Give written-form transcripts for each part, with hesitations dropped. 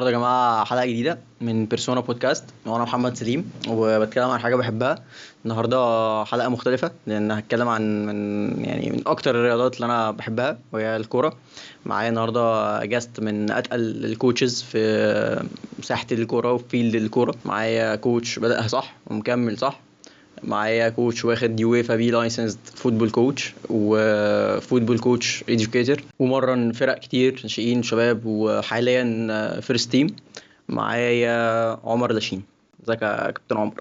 النهارده يا جماعه حلقه جديده من بيرسونا بودكاست، وانا محمد سليم وبتكلم عن حاجه بحبها. النهارده حلقه مختلفه لان هتكلم عن من اكتر الرياضات اللي انا بحبها وهي الكوره. معايا النهارده جاست من اتقل الكوتشز في ساحه الكوره وفي فيلد الكوره. معايا كوتش بدأها صح ومكمل صح. معايا كوتش واخد يويفا بي لايسنسد فوتبول كوتش وفوتبول كوتش اديوكيتور ومرن فرق كتير ناشئين شباب وحاليا فيرست تيم. معايا عمر لاشين. ازيك يا كابتن عمر؟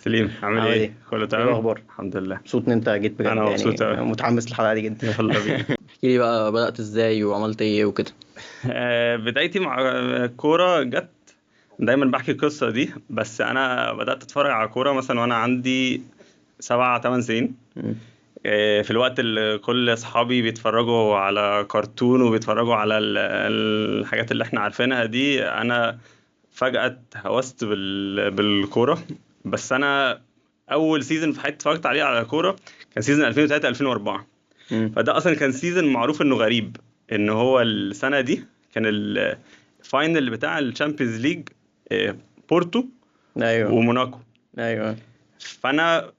سليم، عامل عامل ايه؟ ايه؟ كله ايه تمام. الاخبار؟ الحمد لله. مبسوط ان انت جيت بجد، انا مبسوط يعني أوي. متحمس للحلقه دي جدا. يلا بينا. احكي لي بقى بدأت ازاي وعملت ايه وكده. بدايتي مع الكوره جت. دايما بحكي القصه دي، بس انا بدات اتفرج على كوره مثلا وانا عندي 7-8 سنين. م. في الوقت اللي كل اصحابي بيتفرجوا على كرتون وبيتفرجوا على الحاجات اللي احنا عارفينها دي، انا فجاه هوست بالكوره. بس انا اول سيزون في حياتي اتفرجت عليه على كوره كان سيزون 2003 2004. م. فده اصلا كان سيزون معروف انه غريب، ان هو السنه دي كان الفاينل بتاع الشامبيونز ليج، بورتو ايوه وموناكو. ايوه. فانا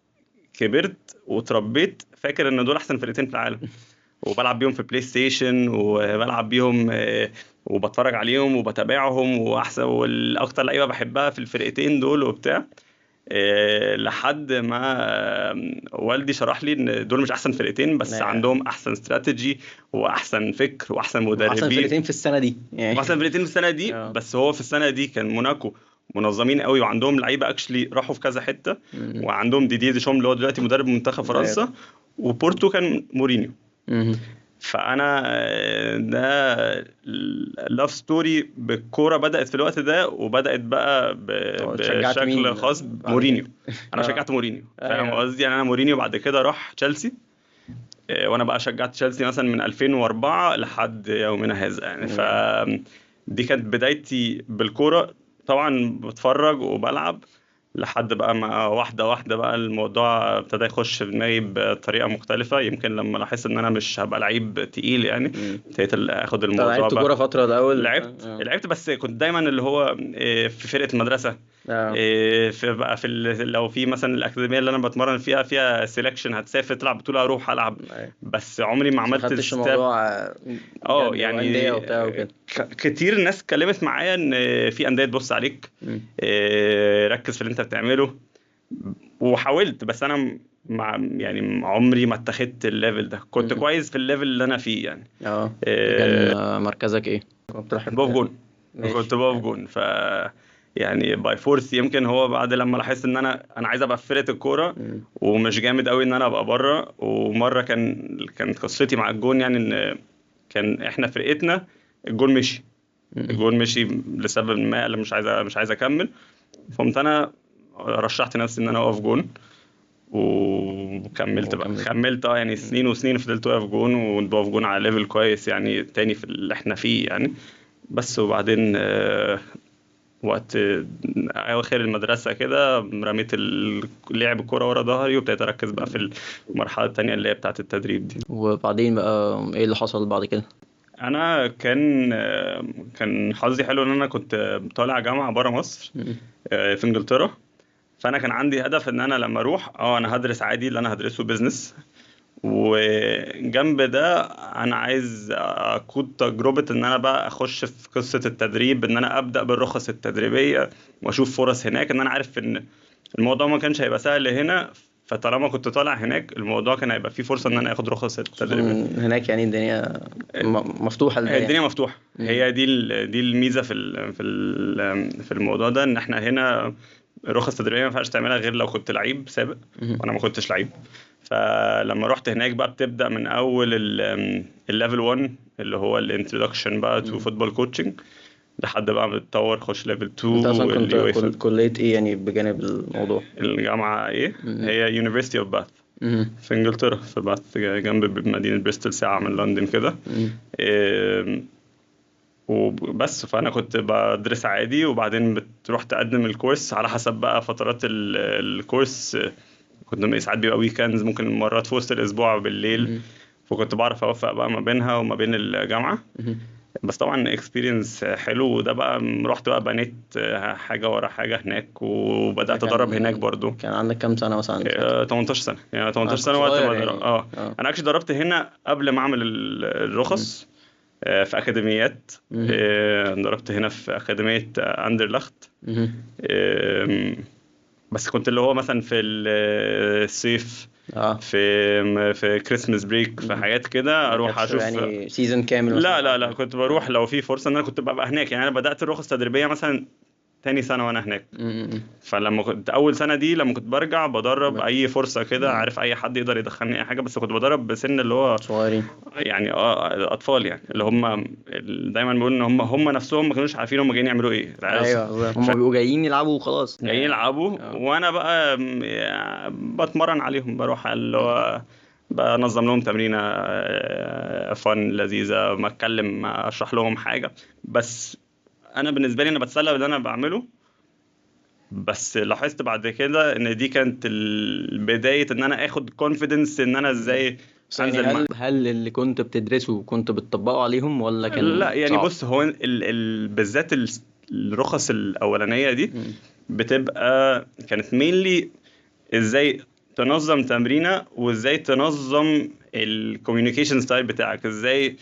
كبرت وتربيت فاكر ان دول احسن فرقتين في العالم، وبلعب بيهم في بلاي ستيشن وبلعب بيهم، وبتفرج عليهم وبتابعهم، واحسن والاكتر لعيبه بحبها في الفرقتين دول وبتاع. لحد ما والدي شرح لي ان دول مش احسن فرقتين، بس عندهم احسن استراتيجي واحسن فكر واحسن احسن مدربين فرقتين في السنه دي يعني. واحسن فرقتين في السنه دي. بس هو في السنه دي كان موناكو منظمين قوي وعندهم لعيبه اكشلي راحوا في كذا حته، م. وعندهم ديدي ديشام اللي هو دلوقتي مدرب منتخب فرنسا، وبورتو كان مورينيو. م. فانا ده اللاف ستوري بالكوره بدات في الوقت ده، وبدات بقى شجعت مين بشكل خاص بعد مورينيو. كده؟ انا شجعت مورينيو، فاهم أيوة. قصدي؟ يعني انا مورينيو بعد كده راح تشيلسي، وانا بقى شجعت تشيلسي مثلا من 2004 لحد يومنا هذا يعني. ف دي كانت بدايتي بالكوره، طبعا بتفرج وبلعب لحد بقى ما واحدة واحدة بقى الموضوع ابتدى يخش في دماغي بطريقة مختلفة. يمكن لما لاحظت ان انا مش هبقى لعيب تقيل يعني، ابتديت اخد الموضوع لعبت بقى. كورة فترة الأول. لعبت بس كنت دايما اللي هو في فرقة المدرسة، في بقى لو في مثلا الأكاديمية اللي انا بتمرن فيها سيلكشن هتسافر تلعب بطولة اروح العب. بس عمري ما عملت خدتش الموضوع يعني أندية وبتاع وكده. كتير ناس اتكلمت معايا ان في أندية تبص عليك، ركز في اللي انت بتعمله. وحاولت، بس انا يعني عمري ما اتخذت الليفل ده. كنت كويس في الليفل اللي انا فيه يعني. كان مركزك ايه؟ بقف جون. كنت بقف جون. ف يعني باي فورس يمكن هو بعد لما لاحظت ان انا عايز ابقى في فرقه الكوره ومش جامد قوي ان انا ابقى بره. ومره كانت قصتي مع الجون يعني ان كان احنا فرقتنا الجون مشي لسبب ما، اللي مش عايز اكمل. فقمت انا رشحت نفسي ان انا اقف جون وكملت بقى. خملت يعني سنين وسنين فضلت واقف جون وبقف جون على ليفل كويس يعني تاني في اللي احنا فيه يعني. بس وبعدين وقت اواخر المدرسه كده رميت لعب الكوره ورا ظهري وابتديت اركز بقى في المرحله التانية اللي هي بتاعه التدريب دي. وبعدين بقى ايه اللي حصل بعد كده؟ انا كان حظي حلو ان انا كنت طالع جامعه بره مصر في انجلترا. فانا كان عندي هدف ان انا لما اروح انا هدرس عادي اللي انا هدرسه بيزنس، وجنب ده انا عايز اخد تجربه ان انا بقى اخش في قصه التدريب، ان انا ابدا بالرخص التدريبيه واشوف فرص هناك. ان انا عارف ان الموضوع ما كانش هيبقى سهل هنا، فطالما كنت طالع هناك الموضوع كان هيبقى فيه فرصه ان انا اخد رخص التدريبيه هناك. يعني الدنيا مفتوحه الدنيا مفتوحه. هي دي الميزه في الموضوع ده، ان احنا هنا رخص تدريبيه ما ينفعش تعملها غير لو كنت لعيب سابق، وانا ما كنتش لعيب. فلما رحت هناك بقى بتبدا من اول الليفل 1 اللي هو الانترودكشن بقى تو فوتبول كوتشنج، لحد بقى بتطور خش ليفل 2. انت اصلا كنت كليه ايه يعني بجانب الموضوع؟ الجامعه ايه؟ هي يونيفرسيتي اوف باث في انجلترا، في باث جنب مدينه بريستول ساعه من لندن كده. وبس. فانا كنت بدرس عادي، وبعدين بتروح تقدم الكورس على حسب بقى فترات الكورس. كنت ساعات بيبقى ويكندز، ممكن مرات في وسط الاسبوع بالليل. فكنت بعرف اوفق بقى ما بينها وما بين الجامعه. بس طبعا اكسبيرينس حلو. وده بقى رحت بقى بنيت حاجه ورا حاجه هناك، وبدات ادرب هناك برضو. كان عندك كام سنه مثلا؟ 18 سنه يعني 18 كنت سنه وقت صغير ما يعني. انا اكشلي ضربت هنا قبل ما اعمل الرخص في اكاديميات. ضربت هنا في اكاديميه اندرلخت. بس كنت اللي هو مثلا في الصيف، في كريسمس بريك، في حاجات كده اروح اشوف يعني سيزون كامل لا مثلا. لا كنت بروح لو في فرصه ان انا كنت ببقى هناك. يعني انا بدات الرخص تدريبيه مثلا تاني سنه وانا هناك. فلما كنت اول سنه دي لما كنت برجع بدرب اي فرصه كده، عارف اي حد يقدر يدخلني اي حاجه، بس كنت بدرب بسن اللي هو صغيرين يعني الاطفال، يعني اللي هم دايما بيقولوا ان هم نفسهم ما كانوش عارفين هم جايين يعملوا ايه. ايوه هم بيبقوا جايين يلعبوا وخلاص، جايين يلعبوا وانا بقى بتمرن عليهم، بروح اللي هو بنظم لهم تمرينه فن لذيذه، ما اتكلم، ما اشرح لهم حاجه. بس انا بالنسبه لي انا بتسلى باللي انا بعمله. بس لاحظت بعد كده ان دي كانت بدايه ان انا اخد كونفيدنس ان انا ازاي انزل. يعني هل اللي كنت بتدرسه كنت بتطبقه عليهم ولا كان لا يعني صعب؟ بص، هو بالذات الرخص الاولانيه دي بتبقى كانت مينلي ازاي تنظم تمرينه، وازاي تنظم الكوميونيكيشن ستايل بتاعك، ازاي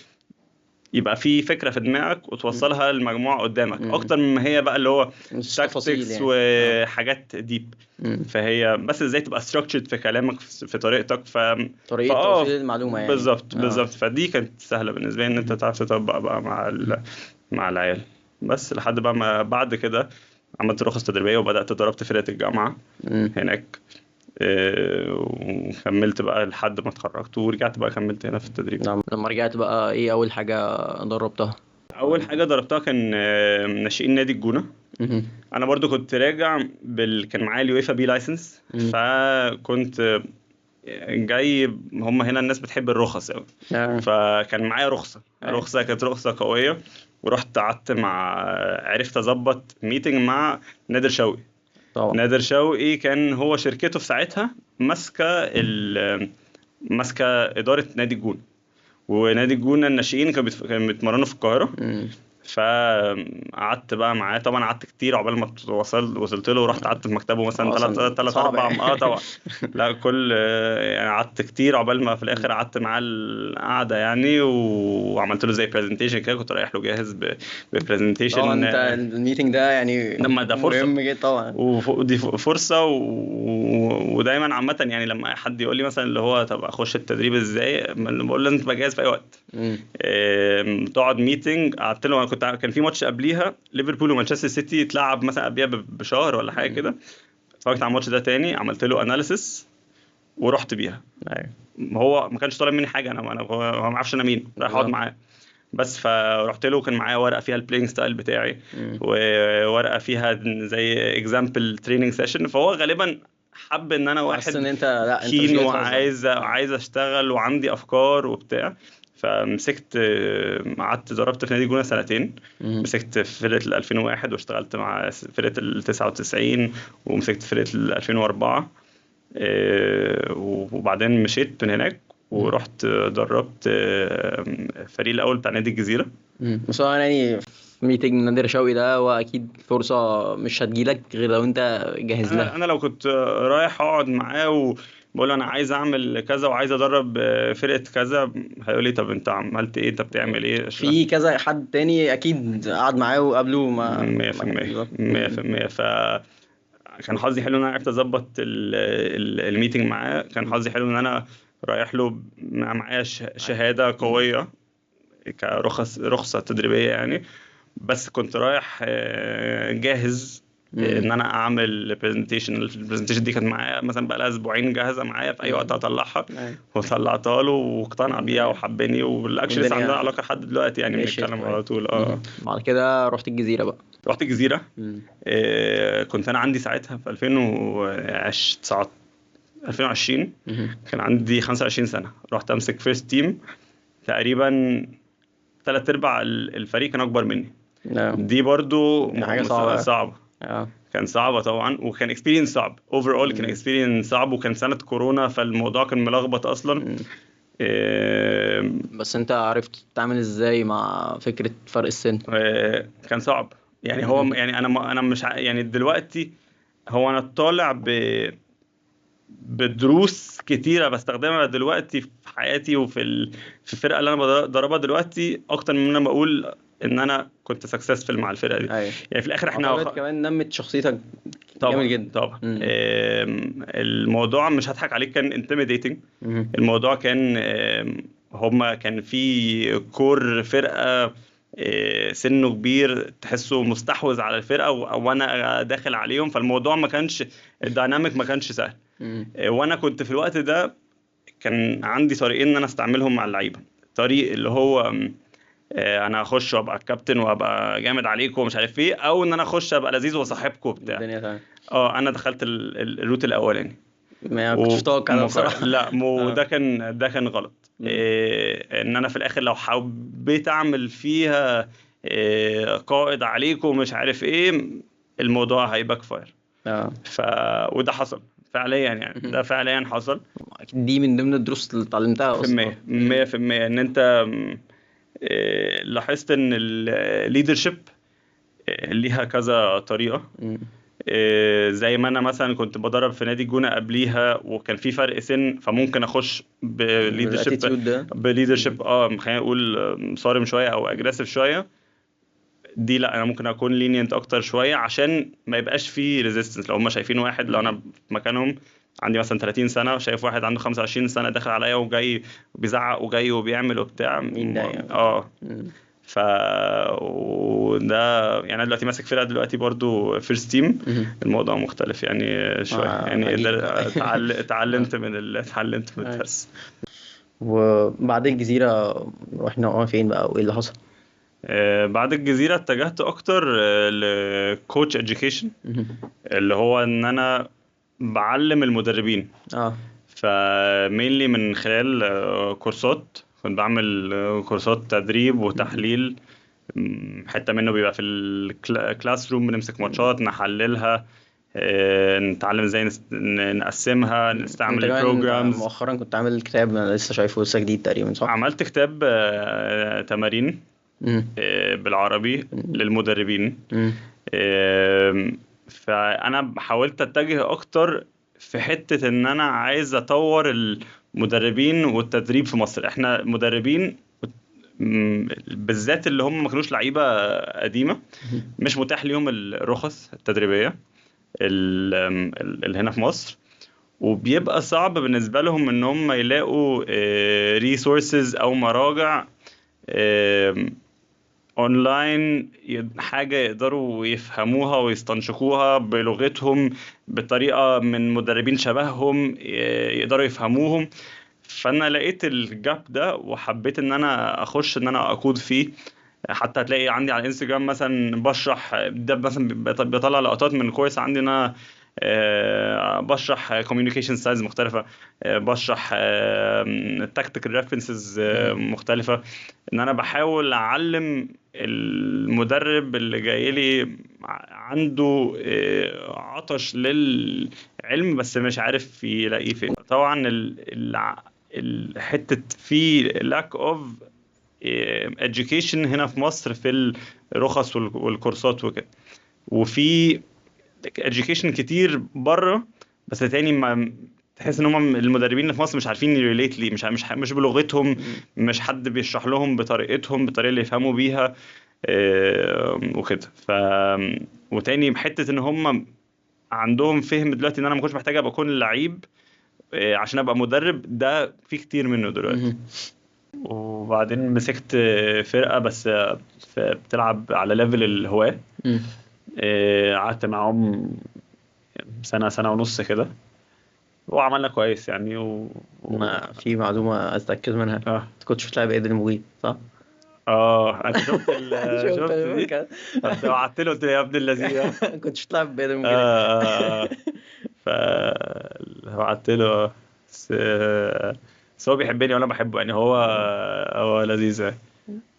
يبقى في فكره في دماغك وتوصلها للمجموعه قدامك، اكتر مما هي بقى اللي هو تاكتكس يعني. وحاجات ديب. فهي بس ازاي تبقى structured في كلامك، في طريقتك، طريقه توصيل المعلومه يعني. بالظبط. فدي كانت سهله بالنسبه لي ان انت تعرف تطبق بقى مع العيال. بس لحد بقى ما بعد كده عملت رخص تدريبيه وبدات ضربت فرقه الجامعه هناك. وكملت بقى لحد ما اتخرجت ورجعت بقى كملت هنا في التدريب. لما رجعت بقى ايه اول حاجه دربتها؟ اول حاجه ضربتها كان ناشئين نادي الجونه. انا برضو كنت راجع كان معايا اليويفا بي لايسنس. فكنت جاي، هم هنا الناس بتحب الرخص قوي. فكان معايا رخصه كانت رخصه قويه. ورحت قعدت عرفت اظبط ميتنج مع نادر شوقي. نادر شوقي كان هو شركته في ساعتها ماسكه اداره نادي الجونه. ونادي الجونه الناشئين كانوا بيتمرنوا في القاهره. فقعدت بقى معاه طبعا، قعدت كتير عقبال ما وصلت له. ورحت قعدت في مكتبه مثلا 3-4 طبعا. لا كل يعني قعدت كتير عقبال ما في الاخر قعدت معاه القعده يعني. وعملت له زي برزنتيشن كده، كنت رايح له جاهز ببرزنتيشن. انت الميتنج ده يعني لما ده فرصه مهم جدا طبعا. ودي فرصه ودايما عامه يعني لما حد يقول لي مثلا اللي هو طب اخش التدريب ازاي، بقول له انت تبقى جاهز في اي وقت. تقعد ميتنج. قعدت له كان في ماتش قبليها ليفربول ومانشستر سيتي اتلعب مثلا قبليها بشهر ولا حاجه كده. اتفرجت على الماتش ده تاني، عملت له اناليسيس ورحت بيها. هو ما كانش طالب مني حاجه، هو ما عارفش انا مين، رايح اقعد معاه بس. فرحت له، كان معايا ورقه فيها البلاينج ستايل بتاعي وورقه فيها زي اكزامبل تريننج سيشن. فهو غالبا حب ان انا واحد ان انت لا انت كين وعايز اشتغل وعندي افكار وبتاع. فمسكت، قعدت ضربت في نادي جونه 2 سنين. مسكت فرقه 2001 واشتغلت مع فرقه 99 ومسكت فرقه 2004. وبعدين مشيت من هناك ورحت دربت فريق الاول بتاع نادي الجزيره. بس هو يعني ميتنج نادر شوقي ده هو اكيد فرصه مش هتجيلك غير لو انت جاهز لها. انا لو كنت رايح اقعد معاه وبقول له انا عايز اعمل كذا وعايز ادرب فرقه كذا، هيقول لي طب انت عملت ايه، انت بتعمل ايه؟ في كذا حد تاني اكيد قعد معاه وقابله 100%. كان حظي حلو ان انا عرفت اظبط الميتنج معاه. كان حظي حلو ان انا رايح له معايا شهاده قويه رخصه تدريبيه يعني. بس كنت رايح جاهز ان انا اعمل البرزنتيشن دي كانت معايا مثلا بقى لها اسبوعين جاهزه معايا، في اي وقت هطلعها. وطلعتها له واقتنع بيها وحبني، والاكشن لسه عندنا علاقه لحد دلوقتي يعني، بنتكلم على طول. بعد كده رحت الجزيره بقى. رحت الجزيره. كنت انا عندي ساعتها في 2020 كان عندي 25 سنه. رحت امسك فيرست تيم، تقريبا 3/4 الفريق كان اكبر مني. دي برضو حاجه صعبه. كان صعبه طبعا، وكان اكسبيرينس صعب اوفر اول. كان اكسبيرينس صعب، وكان سنه كورونا فالموضوع كان ملخبط اصلا. بس انت عرفت تتعامل ازاي مع فكرة فرق السن؟ كان صعب يعني. هو يعني انا مش يعني دلوقتي هو انا طالع بدروس كتيره بستخدمها دلوقتي في حياتي في الفرقه اللي انا بدربها دلوقتي اكتر من ان انا بقول ان انا كنت سكسسفل مع الفرقه دي. ايوه، يعني في الاخر احنا اعتقد كمان نمت شخصيتك جامد طبعا جدا. طبعا. الموضوع مش هضحك عليك كان intimidating. مم. الموضوع كان هما كان في كور فرقة سنه كبير تحسه مستحوذ على الفرقة وانا داخل عليهم، فالموضوع ما كانش الديناميك ما كانش سهل. مم. وانا كنت في الوقت ده كان عندي طريقين ان انا استعملهم مع اللعيبة. طريق اللي هو انا اخش وابقى الكابتن وابقى جامد عليكم ومش عارف ايه، او ان انا اخش ابقى لذيذ وصاحبكم وبتاع. الدنيا تمام. انا دخلت الروت الاولاني ما كنتش متوقع ده بصراحة. لا ده كان غلط. مم. ان انا في الاخر لو حبيت اعمل فيها قائد عليكم ومش عارف ايه، الموضوع هيباك فاير. اه، وده حصل فعليا يعني، ده فعليا حصل. أكيد دي من ضمن الدروس اللي اتعلمتها في اصلا. 100% ان انت لاحظت ان الليدرشيب ليها كذا طريقة. مم. زي ما انا مثلا كنت بدرب في نادي الجونة قبليها وكان في فرق سن، فممكن اخش بالاتيتيود ده. بليدرشيب خلينا نقول صارم شويه او اجريسيف شويه. دي لا، انا ممكن اكون لينينت اكتر شويه عشان ما يبقاش في ريزيستنس. لو هم شايفين واحد، لو انا في مكانهم عندي مثلا 30 سنه وشايف واحد عنده 25 سنه داخل عليا وجاي بيزعق وجاي وبيعمل وبتاع مم. ف وده يعني انا دلوقتي ماسك فرقه دلوقتي برضو فيرست تيم. مم. الموضوع مختلف يعني شويه يعني أكيد. اتعلمت من الدرس. وبعد الجزيرة رحنا فين بقى وايه اللي حصل؟ بعد الجزيرة اتجهت أكتر لكوتش education، مهم. اللي هو إن أنا بعلم المدربين. اه. فمينلي من خلال كورسات. كنت بعمل كورسات تدريب وتحليل. حتة منه بيبقى في الكلاس روم، بنمسك ماتشات نحللها، نتعلم ازاي نقسمها، انت نستعمل كمان البروجرامز. مؤخرا كنت عامل كتاب انا لسه شايفه لسه جديد تقريبا، صح؟ عملت كتاب تمارين مم. بالعربي للمدربين. مم. فانا حاولت اتجه اكتر في حتة ان انا عايز اطور المدربين والتدريب في مصر. احنا مدربين بالذات اللي هم ما كانوش لعيبة قديمة، مش متاح ليهم الرخص التدريبية اللي هنا في مصر، وبيبقى صعب بالنسبة لهم ان هم يلاقوا ريسورسز او مراجع اونلاين، حاجة يقدروا يفهموها ويستنشقوها بلغتهم بطريقة من مدربين شبههم يقدروا يفهموهم. فانا لقيت الجاب ده وحبيت ان انا اخش ان انا اقود فيه. حتى هتلاقي عندي على الانستجرام مثلا بشرح ده، مثلا بيطلع لقطات من كورس عندي ان انا بشرح communication styles مختلفة، بشرح tactical references مختلفة. ان انا بحاول اعلم المدرب اللي جاي لي عنده عطش للعلم بس مش عارف يلاقيه فين. طبعا الحتة في lack of education هنا في مصر في الرخص والكورسات وكده، وفي education كتير بره بس تاني ما تحس ان هم المدربين اللي في مصر مش عارفين يريليت لي، مش بلغتهم، مش حد بيشرح لهم بطريقتهم بالطريقه اللي يفهموا بيها وكده. وتاني بحته ان هم عندهم فهم دلوقتي ان انا ما كنتش محتاج ابقى اكون لعيب عشان ابقى مدرب، ده في كتير منه دلوقتي. وبعدين مسكت فرقه بس بتلعب على ليفل الهواة. قعدت معاهم سنة ونص كده وعملنا كويس يعني ما في معلومة عايز أتأكد منها. أنت كنتش بتلعب إيدن موجي، صح؟ انت شفت شفت دي؟ انت وعدت له قلت له يا ابن اللذينه كنتش بتلعب بإيدن موجي. ف وعدت له بس هو بيحبني وانا بحبه يعني. هو لذيذ يعني،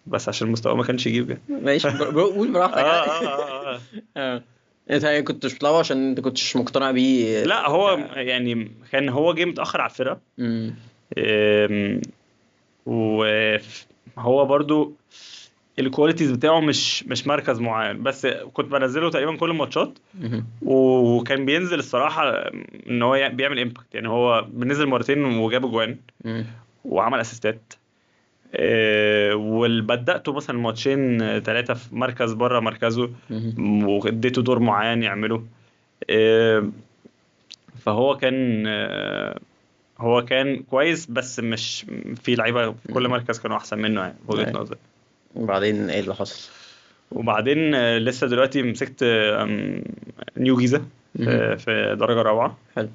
بس عشان المستوى ما كانش يجيب يعني. ماشي، قول براحتك. انت كنتش بتلعبه عشان انت كنتش مقتنع بيه؟ لا هو يعني كان هو جه متأخر على الفرقة. وهو برضو الكواليتيز بتاعه مش مركز معين، بس كنت بنزله تقريبا كل الماتشات، مهم. وكان بينزل الصراحة ان هو بيعمل امباكت. يعني هو بنزل مرتين وجاب اجوان مم. وعمل اسيستات. وبدأته مثلا ماتشين 3 في مركز بره مركزه، مهم. واديته دور معين يعمله. آه، فهو كان هو كان كويس، بس مش في لعيبة في كل مم. مركز كانوا أحسن منه يعني، في وجهة أيوة. نظري. وبعدين ايه اللي حصل؟ وبعدين لسه دلوقتي مسكت نيو جيزة مهم. في درجة رابعة. حلو.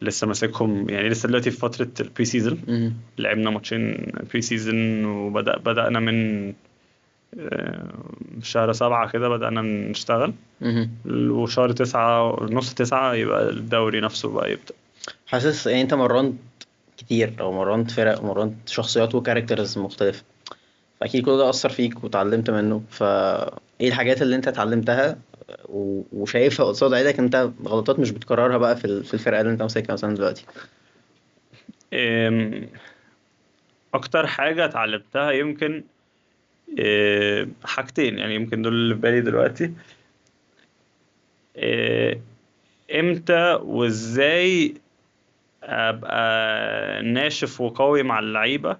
لسه ماسكهم يعني، لسه دلوقتي في فترة البري سيزون. مهم. لعبنا ماتشين بري سيزون، بدأنا من شهر 7 كده بدأنا نشتغل. مهم. وشهر 9 نص 9 يبقى الدوري نفسه بقى يبدأ. حاسس يعني انت مرنت كتير او مرنت فرق ومرنت شخصيات وكاركترز مختلفة، فاكيد كل ده اثر فيك وتعلمت منه. ايه الحاجات اللي انت اتعلمتها وشايفها قصاد عينك انت غلطات مش بتكررها بقى في الفرقة اللي انت ماسكها مثلا دلوقتي؟ أم، أكتر حاجة اتعلمتها يمكن حاجتين، يعني يمكن دول اللي في بالي دلوقتي. آه، امتى وازاي ابقى ناشف وقوي مع اللعيبة،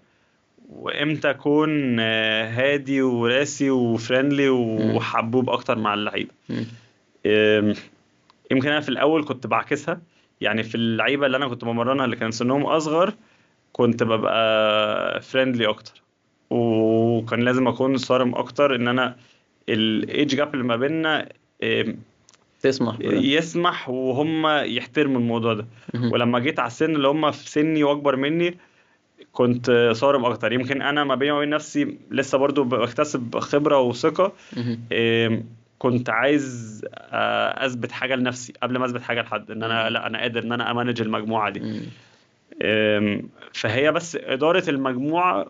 وامتى اكون هادي وراسي وفريندلي مم. وحبوب اكتر مع اللعيبة. مم. آم، يمكن انا في الاول كنت بعكسها. يعني في اللعيبة اللي انا كنت بمرنها اللي كان سنهم اصغر كنت ببقى فريندلي اكتر، وكان لازم اكون صارم اكتر ان انا الايدج جاب اللي ما بيننا تسمح بده. يسمح وهم يحترموا الموضوع ده. مهم. ولما جيت على السن اللي هم في سني واكبر مني كنت صارم اكتر. يمكن انا ما بيني وبين نفسي لسه برضو بكتسب خبرة وثقة. مهم. كنت عايز اثبت حاجة لنفسي قبل ما اثبت حاجة لحد، ان انا مم. لا انا قادر ان انا امانج المجموعة دي. مم. فهي بس إدارة المجموعة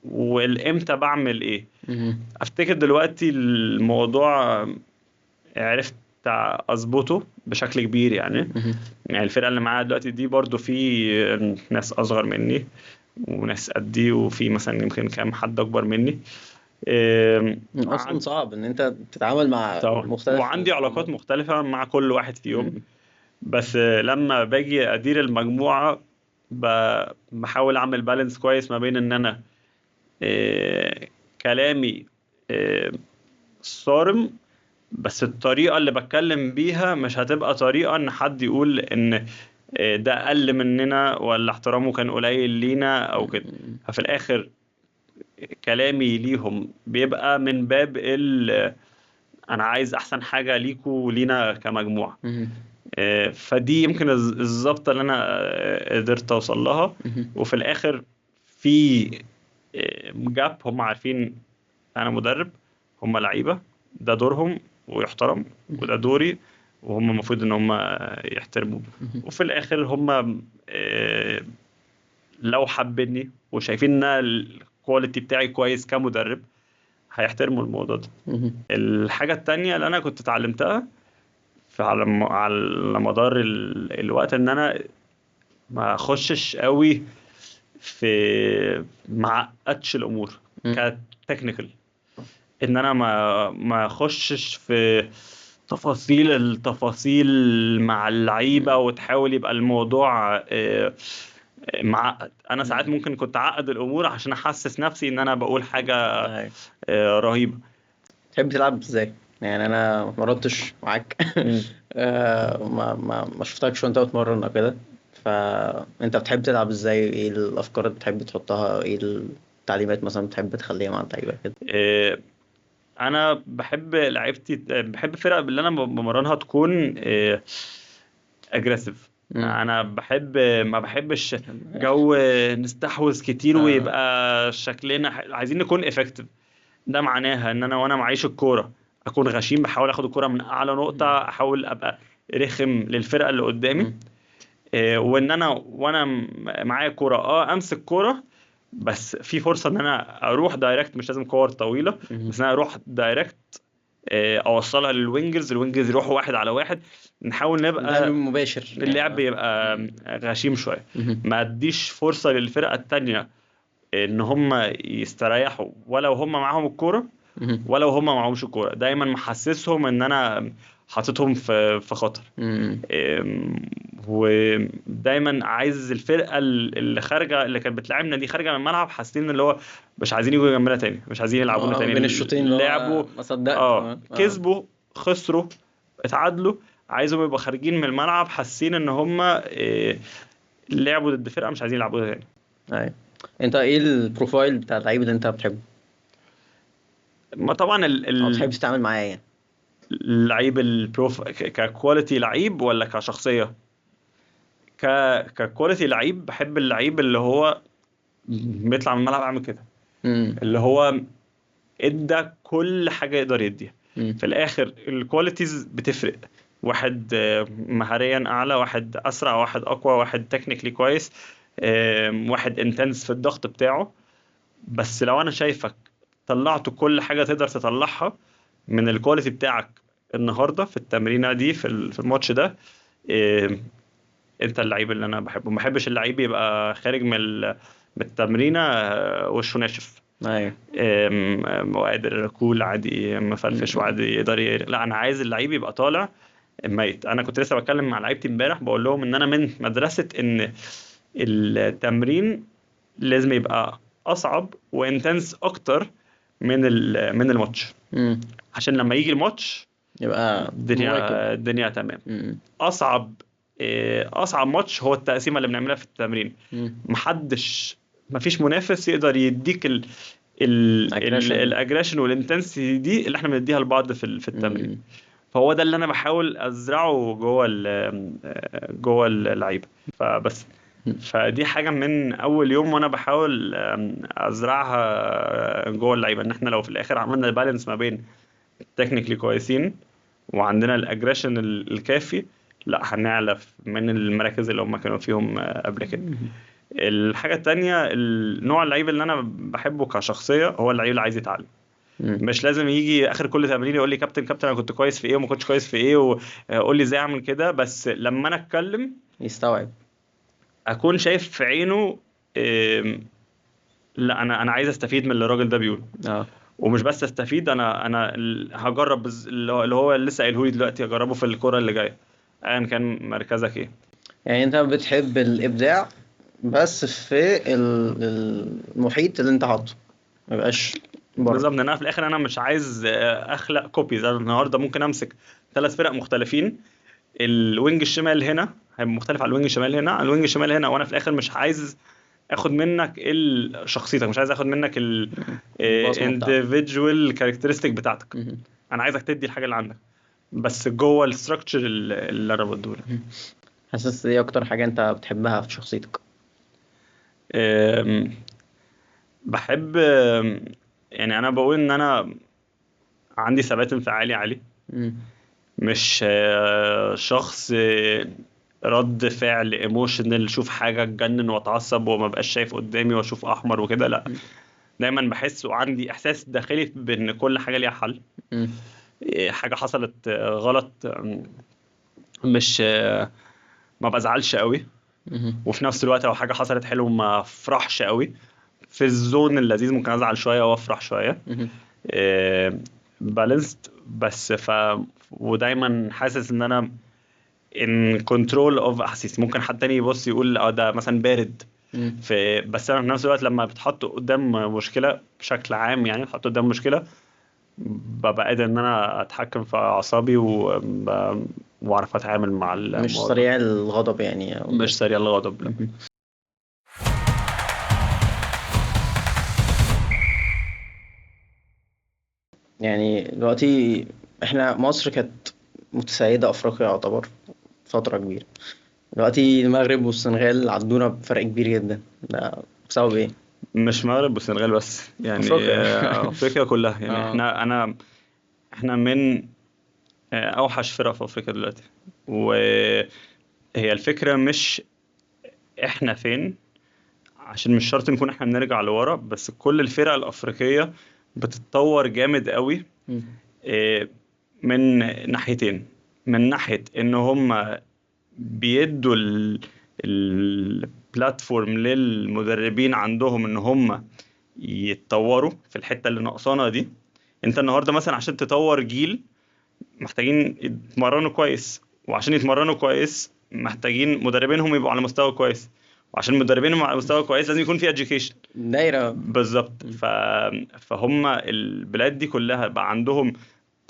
والامتى بعمل ايه. مهم. افتكر دلوقتي الموضوع عرفت اظبطه بشكل كبير يعني. مهم. يعني الفرقة اللي معايا دلوقتي دي برضو في ناس أصغر مني وناس قدي، وفي مثلا يمكن كام حد أكبر مني. اصلا صعب ان انت تتعامل مع طبعا، مختلف وعندي علاقات الأعمار. مختلفة مع كل واحد فيهم. مم. بس لما باجي أدير المجموعة بحاول أعمل بالانس كويس ما بين إن أنا كلامي صارم، بس الطريقة اللي بتكلم بيها مش هتبقى طريقة ان حد يقول ان ده اقل مننا ولا احترامه كان قليل لينا او كده. مم. ففي الاخر كلامي ليهم بيبقى من باب انا عايز احسن حاجة ليكوا ولينا كمجموعة. مم. فدي يمكن الظبطة اللي انا قدرت اوصل لها. مم. وفي الاخر في جاب هم عارفين انا مدرب، هم لعيبه، ده دورهم ويحترم، وده دوري وهم المفروض ان هم يحترموا. مم. وفي الاخر هم لو حابيني وشايفين ان أنا الكواليتي بتاعي كويس كمدرب هيحترموا الموضوع ده. مم. الحاجه التانية اللي انا كنت اتعلمتها على مدار الوقت ان انا ما اخشش قوي في معقدش الامور مم. كتكنيكال. ان انا ما اخشش في تفاصيل التفاصيل مع اللعيبه وتحاول يبقى الموضوع معقد. انا ساعات مم. ممكن كنت اعقد الامور عشان احسس نفسي ان انا بقول حاجه أيوة. رهيبه. تحب تلعب ازاي؟ يعني انا ما مرنتش معاك. مم. ما شفتكش وانت بتمرن او كده، فانت بتحب تلعب ازاي؟ ايه الافكار اللي بتحب تحطها؟ ايه التعليمات مثلا بتحب تخليها مع اللعيبه كده؟ آه، انا بحب لعيبتي، بحب الفرق اللي انا بمرنها تكون اجريسيف. مم. انا ما بحبش جو نستحوذ كتير آه. ويبقى شكلنا عايزين نكون افكتيف. ده معناها ان انا وانا معيش الكوره اكون غشيم، بحاول اخد الكوره من اعلى نقطه، مم. احاول ابقى رخم للفرقه اللي قدامي. مم. وان انا وانا معايا الكوره امسك كوره، بس في فرصه ان انا اروح دايركت، مش لازم كور طويله، مم. بس انا اروح دايركت اوصلها للوينجرز، الوينجرز يروحوا واحد على واحد، نحاول اللعب نبقى مباشر يعني. اللعب يبقى غشيم شويه. مم. ما اديش فرصه للفرقه التانية ان هم يستريحوا ولو هم معاهم الكوره مهم. ولو هم معهمش الكوره، دايما محسسهم ان انا حاططهم في خطر. مم. ودايما عايز الفرقه اللي خارجه، اللي كانت بتلعبنا دي، خارجه من الملعب حاسين اللي هو مش عايزين يجوا جنبنا تاني، مش عايزين يلعبونا تاني. بين الشوطين اللي لعبوا هو ما صدقت كسبوا، خسروا، اتعادلوا، عايزهم يبقوا خارجين من الملعب حاسين ان هم لعبوا ضد فرقه مش عايزين يلعبوها تاني. ايوه. انت ايه البروفايل بتاع اللعيب اللي انت بتحبه ما طبعا او بتحب تتعامل معاه يعني؟ اللعيب ككواليتي لعيب ولا كشخصيه؟ ك ككواليتي لعيب بحب اللعيب اللي هو بيطلع من الملعب عامل كده، امم. اللي هو ادى كل حاجه يقدر يديها. امم. في الاخر الكواليتيز بتفرق، واحد مهاريا اعلى، واحد اسرع، واحد اقوى، واحد تكنيكلي كويس، واحد انتنس في الضغط بتاعه. بس لو انا شايفك طلعت كل حاجه تقدر تطلعها من الكواليتي بتاعك النهارده في التمرينه دي في الماتش ده، آم، انت اللعيب اللي انا بحبه. ما بحبش اللعيب يبقى خارج من التمرينه وشه ناشف، ايوه. وقادر كول عادي مفرفش مم. وعادي يقدر لا، انا عايز اللعيب يبقى طالع ميت. انا كنت لسه بتكلم مع لعيبتي امبارح بقول لهم ان انا من مدرسة ان التمرين لازم يبقى اصعب وانتنس اكتر من الماتش، مم. عشان لما يجي الماتش يبقى مواكب. الدنيا تمام. مم. اصعب اصعب ماتش هو التقسيمه اللي بنعملها في التمرين. مم. مفيش منافس يقدر يديك اجريشن. الاجريشن والانتنسيتي دي اللي احنا بنديها لبعض في التمرين. مم. فهو ده اللي انا بحاول ازرعه جوه اللعيبه. فبس فدي حاجه من اول يوم وانا بحاول ازرعها جوه اللعيبه، ان احنا لو في الاخر عملنا البالانس ما بين تكنيكلي كويسين وعندنا الاجريشن الكافي، لا هنعلى من المراكز اللي هم كانوا فيهم قبل كده. الحاجة التانية، النوع اللعيب اللي أنا بحبه كشخصية هو اللعيب اللي عايز يتعلم. مم. مش لازم يجي آخر كل تمرين يقول لي كابتن أنا كنت كويس في إيه وما كنتش كويس في إيه وقول لي إزاي أعمل كده، بس لما أنا أتكلم يستوعب. أكون شايف في عينه لا، أنا عايز أستفيد من اللي الراجل ده بيقوله. اه. ومش بس أستفيد، أنا هجرب اللي هو لسه قايله لي دلوقتي هجربه في الكرة اللي جاية أيا كان مركزك إيه. يعني انت بتحب الابداع بس في المحيط اللي انت حاطه، ما يبقاش بره. بالظبط، إن انا في الاخر انا مش عايز اخلق كوبيز. انا النهارده ممكن امسك 3 فرق مختلفين، الوينج الشمال هنا هيبقى مختلف على الوينج الشمال هنا، على الوينج الشمال هنا، وانا في الاخر مش عايز اخد منك شخصيتك، مش عايز اخد منك مم. البصمه بتاعتك. individual characteristic بتاعتك. مم. انا عايزك تدي الحاجه اللي عندك بس جوه الستراكشر اللي انا بديه لك. حاسس ايه اكتر حاجه انت بتحبها في شخصيتك؟ أم، بحب يعني انا بقول ان انا عندي ثبات انفعالي عالي، مم. مش شخص رد فعل ايموشنال، شوف حاجه اتجنن واتعصب وما بقاش شايف قدامي واشوف احمر وكده، لا. مم. دايما بحس وعندي احساس داخلي بان كل حاجه ليها حل. مم. حاجه حصلت غلط مش ما بزعلش قوي، مم. وفي نفس الوقت لو حاجه حصلت حلو ما افرحش قوي. في الزون اللذيذ ممكن ازعل شويه وافرح شويه. مم. بالانسد بس ودايما حاسس ان انا in control of احاسيسي. ممكن حد تاني يبص يقول ده مثلا بارد، مم. بس انا في نفس الوقت لما بتحط قدام مشكله بشكل عام، يعني بتحط قدام مشكله ببقى قادر ان انا اتحكم في اعصابي واعرف اتعامل مع مش الموضوع. سريع الغضب يعني او كده؟ مش سريع الغضب، لا. مم. يعني دلوقتي احنا مصر كانت متسيدة افريقيا يعتبر فترة كبيرة. دلوقتي المغرب والسنغال عدونا بفرق كبير جدا، ده بسبب ايه؟ مش مغرب والسنغال بس، يعني افريقيا. افريقيا كلها. يعني اه. احنا من اوحش فرق في افريقيا دلوقتي. وهي الفكره مش احنا فين، عشان مش شرط نكون احنا بنرجع لورا، بس كل الفرق الافريقيه بتتطور جامد قوي. مم. آه، من ناحيتين. من ناحيه ان هم بيدوا بلاتفورم للمدربين عندهم ان هم يتطوروا في الحتة اللي ناقصانا دي. انت النهاردة مثلا عشان تطور جيل محتاجين يتمرنوا كويس، وعشان يتمرنوا كويس محتاجين مدربينهم يبقوا على مستوى كويس، وعشان مدربينهم على مستوى كويس لازم يكون في education. دايره. بالظبط. فهم البلاد دي كلها بقى عندهم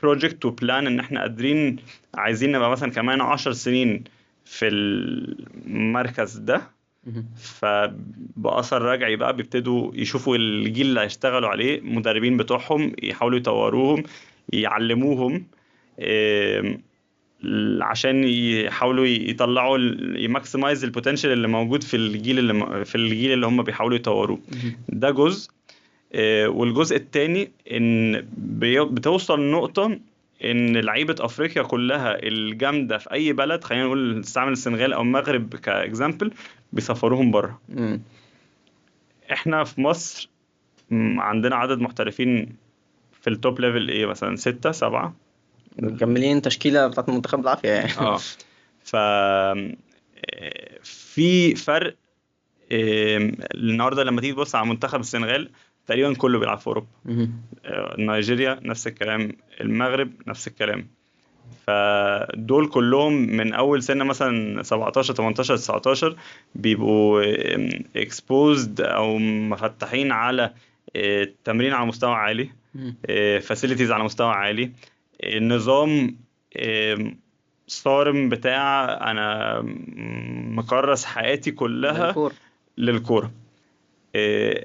بروجكت وبلان ان احنا قادرين عايزين نبقى مثلا كمان 10 سنين في المركز ده. فبأثر رجعي بقى بيبتدوا يشوفوا الجيل اللي هيشتغلوا عليه، مدربين بتوعهم يحاولوا يطوروهم يعلموهم عشان يحاولوا يطلعوا يماكسمايز البوتنشال اللي موجود في الجيل اللي هم بيحاولوا يطوروه. ده جزء. والجزء الثاني ان بتوصل نقطة ان لعيبة افريقيا كلها الجامدة في اي بلد، خلينا نقول نستعمل السنغال او المغرب كاكزامبل، بيسافروهم بره. احنا في مصر عندنا عدد محترفين في التوب ليفل ايه مثلا 6 7 مكملين تشكيله بتاعت المنتخب بالعافيه يعني. ف في فرق. النهارده لما تيجي تبص على منتخب السنغال تقريبا كله بيلعب في اوروبا. نيجيريا نفس الكلام، المغرب نفس الكلام. فدول كلهم من اول سنه مثلا 17 18 19 بيبقوا exposed او مفتحين على التمرين على مستوى عالي، فاسيلتيز على مستوى عالي، النظام صارم بتاع انا مكرس حياتي كلها للكوره.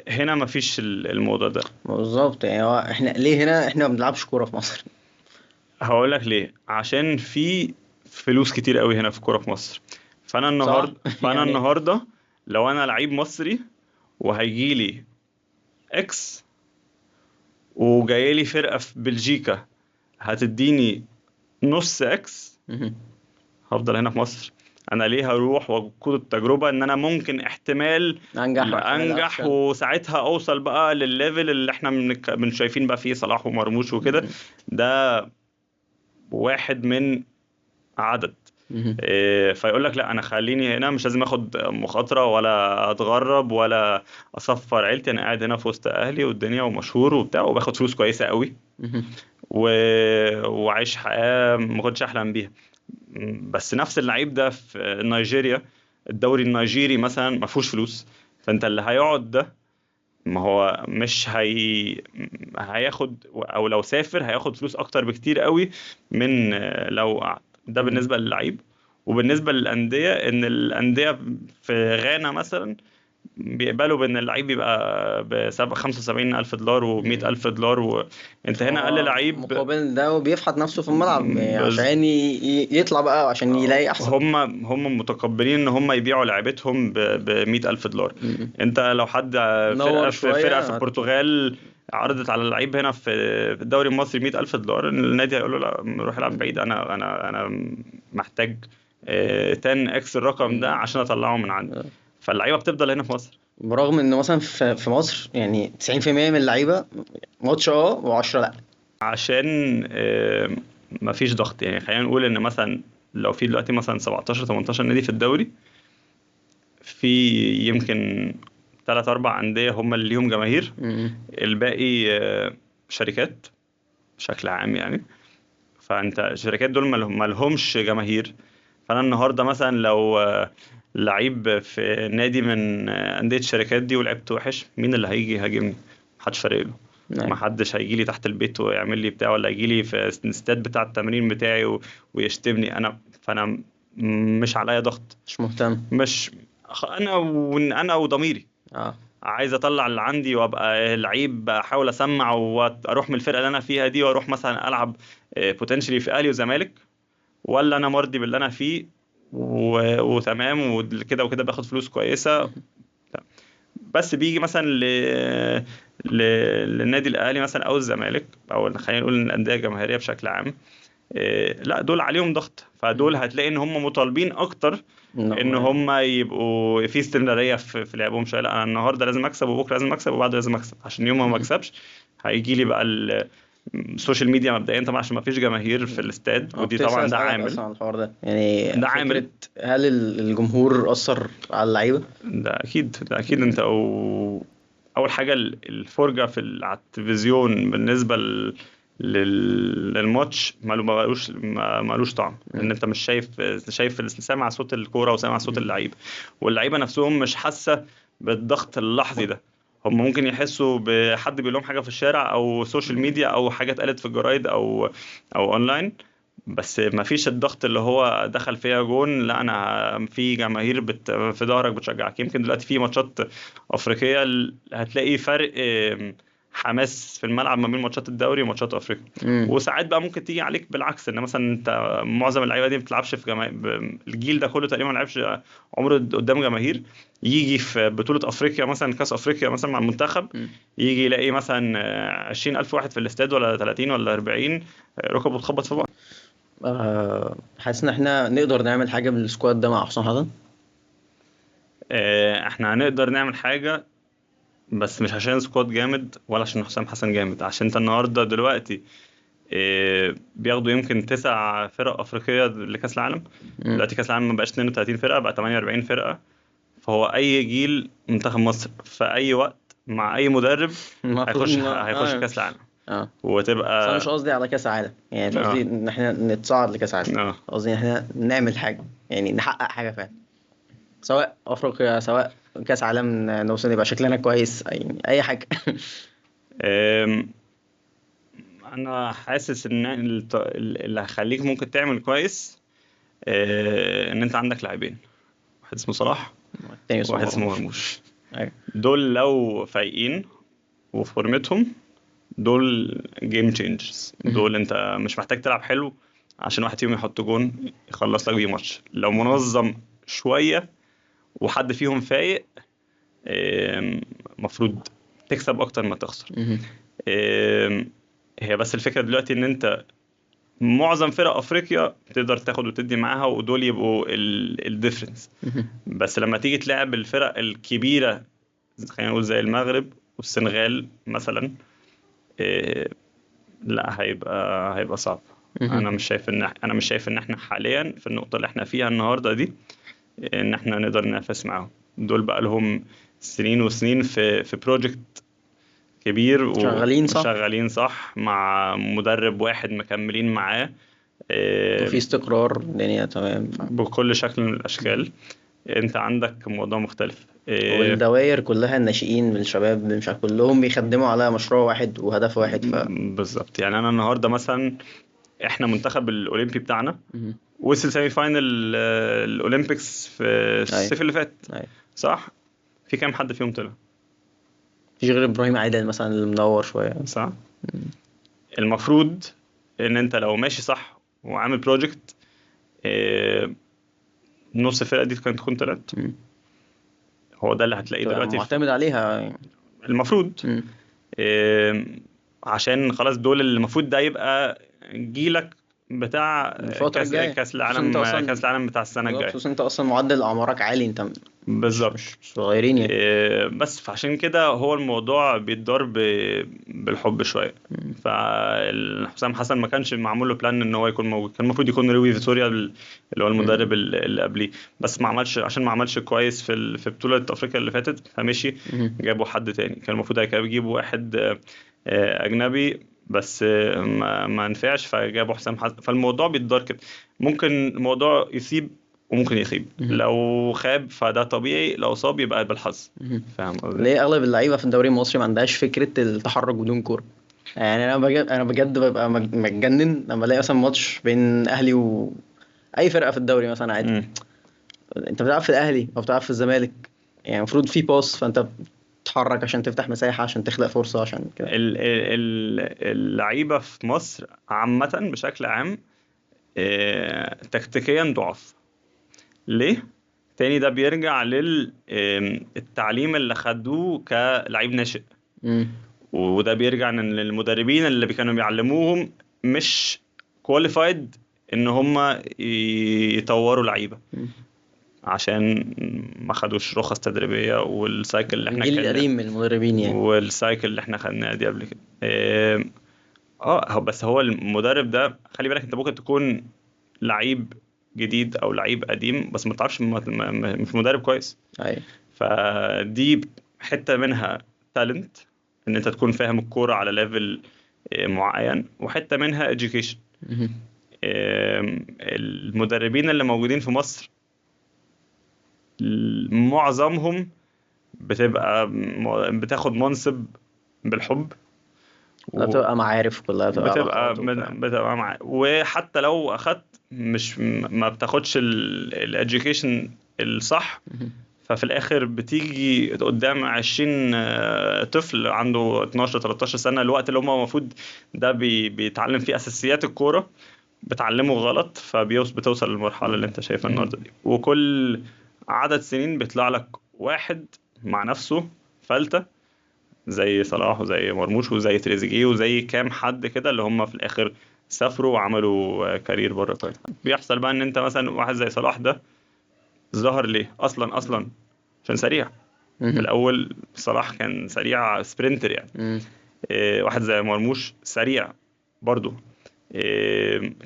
هنا مفيش الموضوع ده بالظبط. يعني احنا ليه هنا احنا ما بنلعبش كوره في مصر؟ هقول لك ليه. عشان في فلوس كتير قوي هنا في الكوره في مصر. فانا النهارده لو انا لعيب مصري وهيجي لي اكس وجاي لي فرقه في بلجيكا هتديني نص اكس، هفضل هنا في مصر. انا ليه هروح واخد التجربه ان انا ممكن احتمال انجح وساعتها اوصل بقى للليفل اللي احنا من شايفين بقى فيه صلاح ومرموش وكده. ده واحد من عدد. فيقول لك لا انا خليني هنا، مش لازم اخد مخاطره ولا اتغرب ولا اصفر عيلتي، انا قاعد هنا في وسط اهلي والدنيا ومشهور وبتاع وباخد فلوس كويسه قوي وعايش حياه ما كنتش احلم بيها. بس نفس اللعيب ده في نيجيريا، الدوري النيجيري مثلا ما فيهوش فلوس، فانت اللي هيقعد ده ما هو مش هياخد، او لو سافر هياخد فلوس اكتر بكتير قوي من لو قعد. ده بالنسبه للعيب. وبالنسبه للانديه، ان الانديه في غانا مثلا بيقبلوا بان اللعيب يبقى ب 75,000 دولار و100,000 دولار، وانت هنا اقل لعيب مقابل ده وبيفحت نفسه في الملعب عشان يطلع بقى، عشان يلاقي احسن. هم متقبلين ان هم يبيعوا لعيبتهم ب 100,000 دولار. انت لو حد فرقه في البرتغال عرضت على اللعيب هنا في الدوري المصري 100,000 دولار، النادي هيقول له لا روح العب بعيد، انا محتاج 10 اكس الرقم ده عشان اطلعه من عندي. فاللعيبه بتفضل هنا في مصر، برغم ان مثلا في مصر يعني 90% من اللعيبه ماتش و10 لا، عشان مفيش ضغط. يعني خلينا نقول ان مثلا لو في دلوقتي مثلا 17 18 نادي في الدوري، في يمكن 3 4 انديه هم اللي ليهم جماهير، الباقي شركات بشكل عام يعني. فانت الشركات دول ما لهمش جماهير. فانا النهارده مثلا لو لعيب في نادي من انديه الشركات دي ولعبت وحش، مين اللي هيجي يهاجمني؟ محدش فارق له. ما حدش هيجي لي تحت البيت ويعمل لي بتاع، ولا يجي لي في الاستاد بتاع التمرين بتاعي ويشتمني فانا مش عليا ضغط، مش مهتم. مش انا وضميري عايز اطلع اللي عندي وابقى لعيب، احاول اسمع واروح من الفرقه اللي انا فيها دي واروح مثلا العب بوتنشلي في اهلي وزمالك، ولا انا مرضي باللي انا فيه وتمام وكده وكده باخد فلوس كويسه. بس بيجي مثلا للنادي الاهلي مثلا او الزمالك، او خلينا نقول الانديه الجماهيريه بشكل عام، لا دول عليهم ضغط. فدول هتلاقي ان هم مطالبين اكتر ان هم يبقوا في استمراريه في لعبهم شويه. لا انا النهارده لازم اكسب، وبكره لازم اكسب، وبعده لازم اكسب، عشان يوم ما اكسبش هيجي لي بقى السوشيال ميديا مبدئيا طبعا عشان ما فيش جماهير في الاستاد، اه ودي كنت لسه طبعا ده اسالك عامل. اصلا عن الحوار ده، يعني ده عامل. فكره هل الجمهور اثر على اللعيبه؟ ده اكيد انت اول حاجه الفرجه على التلفزيون بالنسبه للماتش مالوش طعم، لان مم. انت مش شايف سامع صوت الكوره وسامع صوت اللعيبه، واللعيبه نفسهم مش حاسه بالضغط اللحظي ده. هم ممكن يحسوا بحد بيقول لهم حاجه في الشارع او سوشيال ميديا او حاجه اتقالت في الجرايد او اونلاين، بس ما فيش الضغط اللي هو دخل فيها جون، لا انا في جماهير في ظهرك بتشجعك. يمكن دلوقتي في ماتشات افريقيه هتلاقي فرق حماس في الملعب ما بين ماتشات الدوري وماتشات افريقيا. مم. وساعات بقى ممكن تيجي عليك بالعكس، ان مثلا انت معظم اللعيبه دي ما بتلعبش في الجيل ده كله تقريبا ما لعبش عمره قدام جماهير، يجي في بطوله افريقيا مثلا كاس افريقيا مثلا مع المنتخب، مم. يجي يلاقي مثلا 20,000 واحد في الاستاد ولا 30 ولا 40، ركبه بتخبط في بعض. حاسس ان احنا نقدر نعمل حاجه بالسكواد ده مع حسام حسن. احنا هنقدر نعمل حاجة، بس مش عشان سكواد جامد ولا عشان حسام حسن جامد، عشان انت النهاردة دلوقتي بياخدوا يمكن 9 فرق أفريقية لكأس العالم. مم. دلوقتي كأس العالم ما بقاش 32 فرقة، بقى 48 فرقة. فهو أي جيل منتخب مصر في أي وقت مع أي مدرب المفروض هيخش ان هيخش كأس العالم اه بس انا مش وتبقى. قصدي على كاس عالم، يعني مش قصدي اه ان احنا نتصعد لكاس عالم، اه قصدي ان احنا نعمل حاجه، يعني نحقق حاجه فعلا، سواء افريقيا سواء كاس عالم، نوصل يبقى شكلنا كويس، يعني اي حاجه. آم، أنا حاسس إن اللي هيخليك ممكن تعمل كويس إن أنت عندك لاعبين، واحد اسمه صلاح التاني اسمه وواحد اسمه مرموش. مرموش. ايوه. دول لو فايقين وفي فورمتهم، دول جيم تشينجرز. مهم. دول انت مش محتاج تلعب حلو عشان واحد فيهم يحط جون يخلص لك بيه ماتش. لو منظم شوية وحد فيهم فايق، مفروض تكسب اكتر ما تخسر. مهم. آم، هي بس الفكرة دلوقتي ان انت معظم فرق افريقيا تقدر تاخد وتدي معاها، ودول يبقوا الديفرنس. مهم. بس لما تيجي تلعب الفرق الكبيرة، خلينا نقول زي المغرب والسنغال مثلا، إيه، لا هيبقى صعب. مهم. انا مش شايف ان احنا حاليا في النقطة اللي احنا فيها النهاردة دي ان احنا نقدر ننافس معاهم. دول بقى لهم سنين وسنين في بروجكت كبير شغالين صح، وشغالين صح مع مدرب واحد مكملين معاه وفي إيه، استقرار، الدنيا تمام بكل شكل من الاشكال. انت عندك موضوع مختلف إيه، والدوائر كلها الناشئين بالشباب مش عارف كلهم بيخدموا على مشروع واحد وهدف واحد بالظبط. يعني انا النهارده مثلا احنا منتخب الاولمبي بتاعنا مهم. وصل سيمي فاينل الاولمبيكس في ايوه. الصيف اللي فات، ايوه. صح؟ في كام حد فيهم طلع؟ مفيش غير ابراهيم عادل مثلا اللي منور شويه. صح. المفروض ان انت لو ماشي صح وعامل بروجكت، نص الفرقه دي كانت تكون طلعت. مم. هو ده اللي هتلاقيه تبقى دلوقتي معتمد عليها يعني. المفروض مم. آه، عشان خلاص دول اللي المفروض ده يبقى جيلك بتاع الفتره الجايه، كاس خصوصا انت العالم، اصلا، كاس العالم بتاع السنه بالظبط، الجايه. خصوصا انت اصلا معدل اعمارك عالي، انت بالظبط. مش صغيرين يعني. بس فعشان كده هو الموضوع بيتدار بالحب شويه. مم. فحسام حسن ما كانش معمول له بلان ان هو يكون موجود، كان المفروض يكون روي فيتوريا اللي هو المدرب مم. اللي قبليه، بس ما عملش عشان ما عملش كويس في بطوله افريقيا اللي فاتت فمشي. مم. جابوا حد تاني، كان المفروض يجيبوا واحد اجنبي، بس ما نفعش فجابوا حسام حسن. فالموضوع بيتدار كده، ممكن الموضوع يسيب وممكن يخيب. مم. لو خاب فده طبيعي، لو صاب يبقى بالحظ. مم. فاهم قصدي؟ ليه اغلب اللعيبه في الدوري المصري ما عندهاش فكره التحرك بدون كوره؟ يعني انا بجد ببقى متجنن لما الاقي مثلا ماتش بين اهلي واي فرقه في الدوري مثلا عادي، مم. انت بتلعب في الاهلي او بتلعب في الزمالك، يعني المفروض في باص، فانت بتتحرك عشان تفتح مساحه، عشان تخلق فرصه، عشان كده. اللعيبة في مصر عامة بشكل عام تكتيكيا ضعف. ليه؟ تاني ده بيرجع للتعليم اللي خدوه كلعيب ناشئ، امم. وده بيرجع ان المدربين اللي كانوا بيعلموهم مش كواليفايد ان هم يطوروا لعيبة، عشان ما خدوش رخص تدريبية. والسايكل اللي احنا الجيل اتكلم القديم من المدربين يعني. والسايكل اللي احنا خدناها دي قبل كده بس هو المدرب ده خلي بالك، انت ممكن تكون لعيب جديد او لعيب قديم بس ما تعرفش مش مدرب كويس. ايوه. فدي حتة منها تالنت، ان انت تكون فاهم الكورة على ليفل معين، وحتة منها education. مهم. المدربين اللي موجودين في مصر معظمهم بتاخد منصب بالحب، لا بتبقى معارف كلها، بتبقى وبتبقى علاقات وبتاع. وحتى لو اخدت مش ما بتاخدش الاديوكيشن الصح. مهم. ففي الاخر بتيجي قدام 20 طفل عنده 12 13 سنة، الوقت اللي هم المفروض ده بيتعلم فيه اساسيات الكورة، بتعلمه غلط، بتوصل للمرحلة اللي انت شايفها مهم. النهارده دي. وكل عدد سنين بيطلع لك واحد مع نفسه فلتة، زي صلاح وزي مرموش وزي تريزيجيه وزي كام حد كده، اللي هم في الاخر سافروا وعملوا كارير بره. طيب بيحصل بقى ان انت مثلا واحد زي صلاح ده ظهر ليه اصلا؟ عشان سريع. في مهم. الاول صلاح كان سريع سبرينتر يعني. مهم. واحد زي مرموش سريع برضو.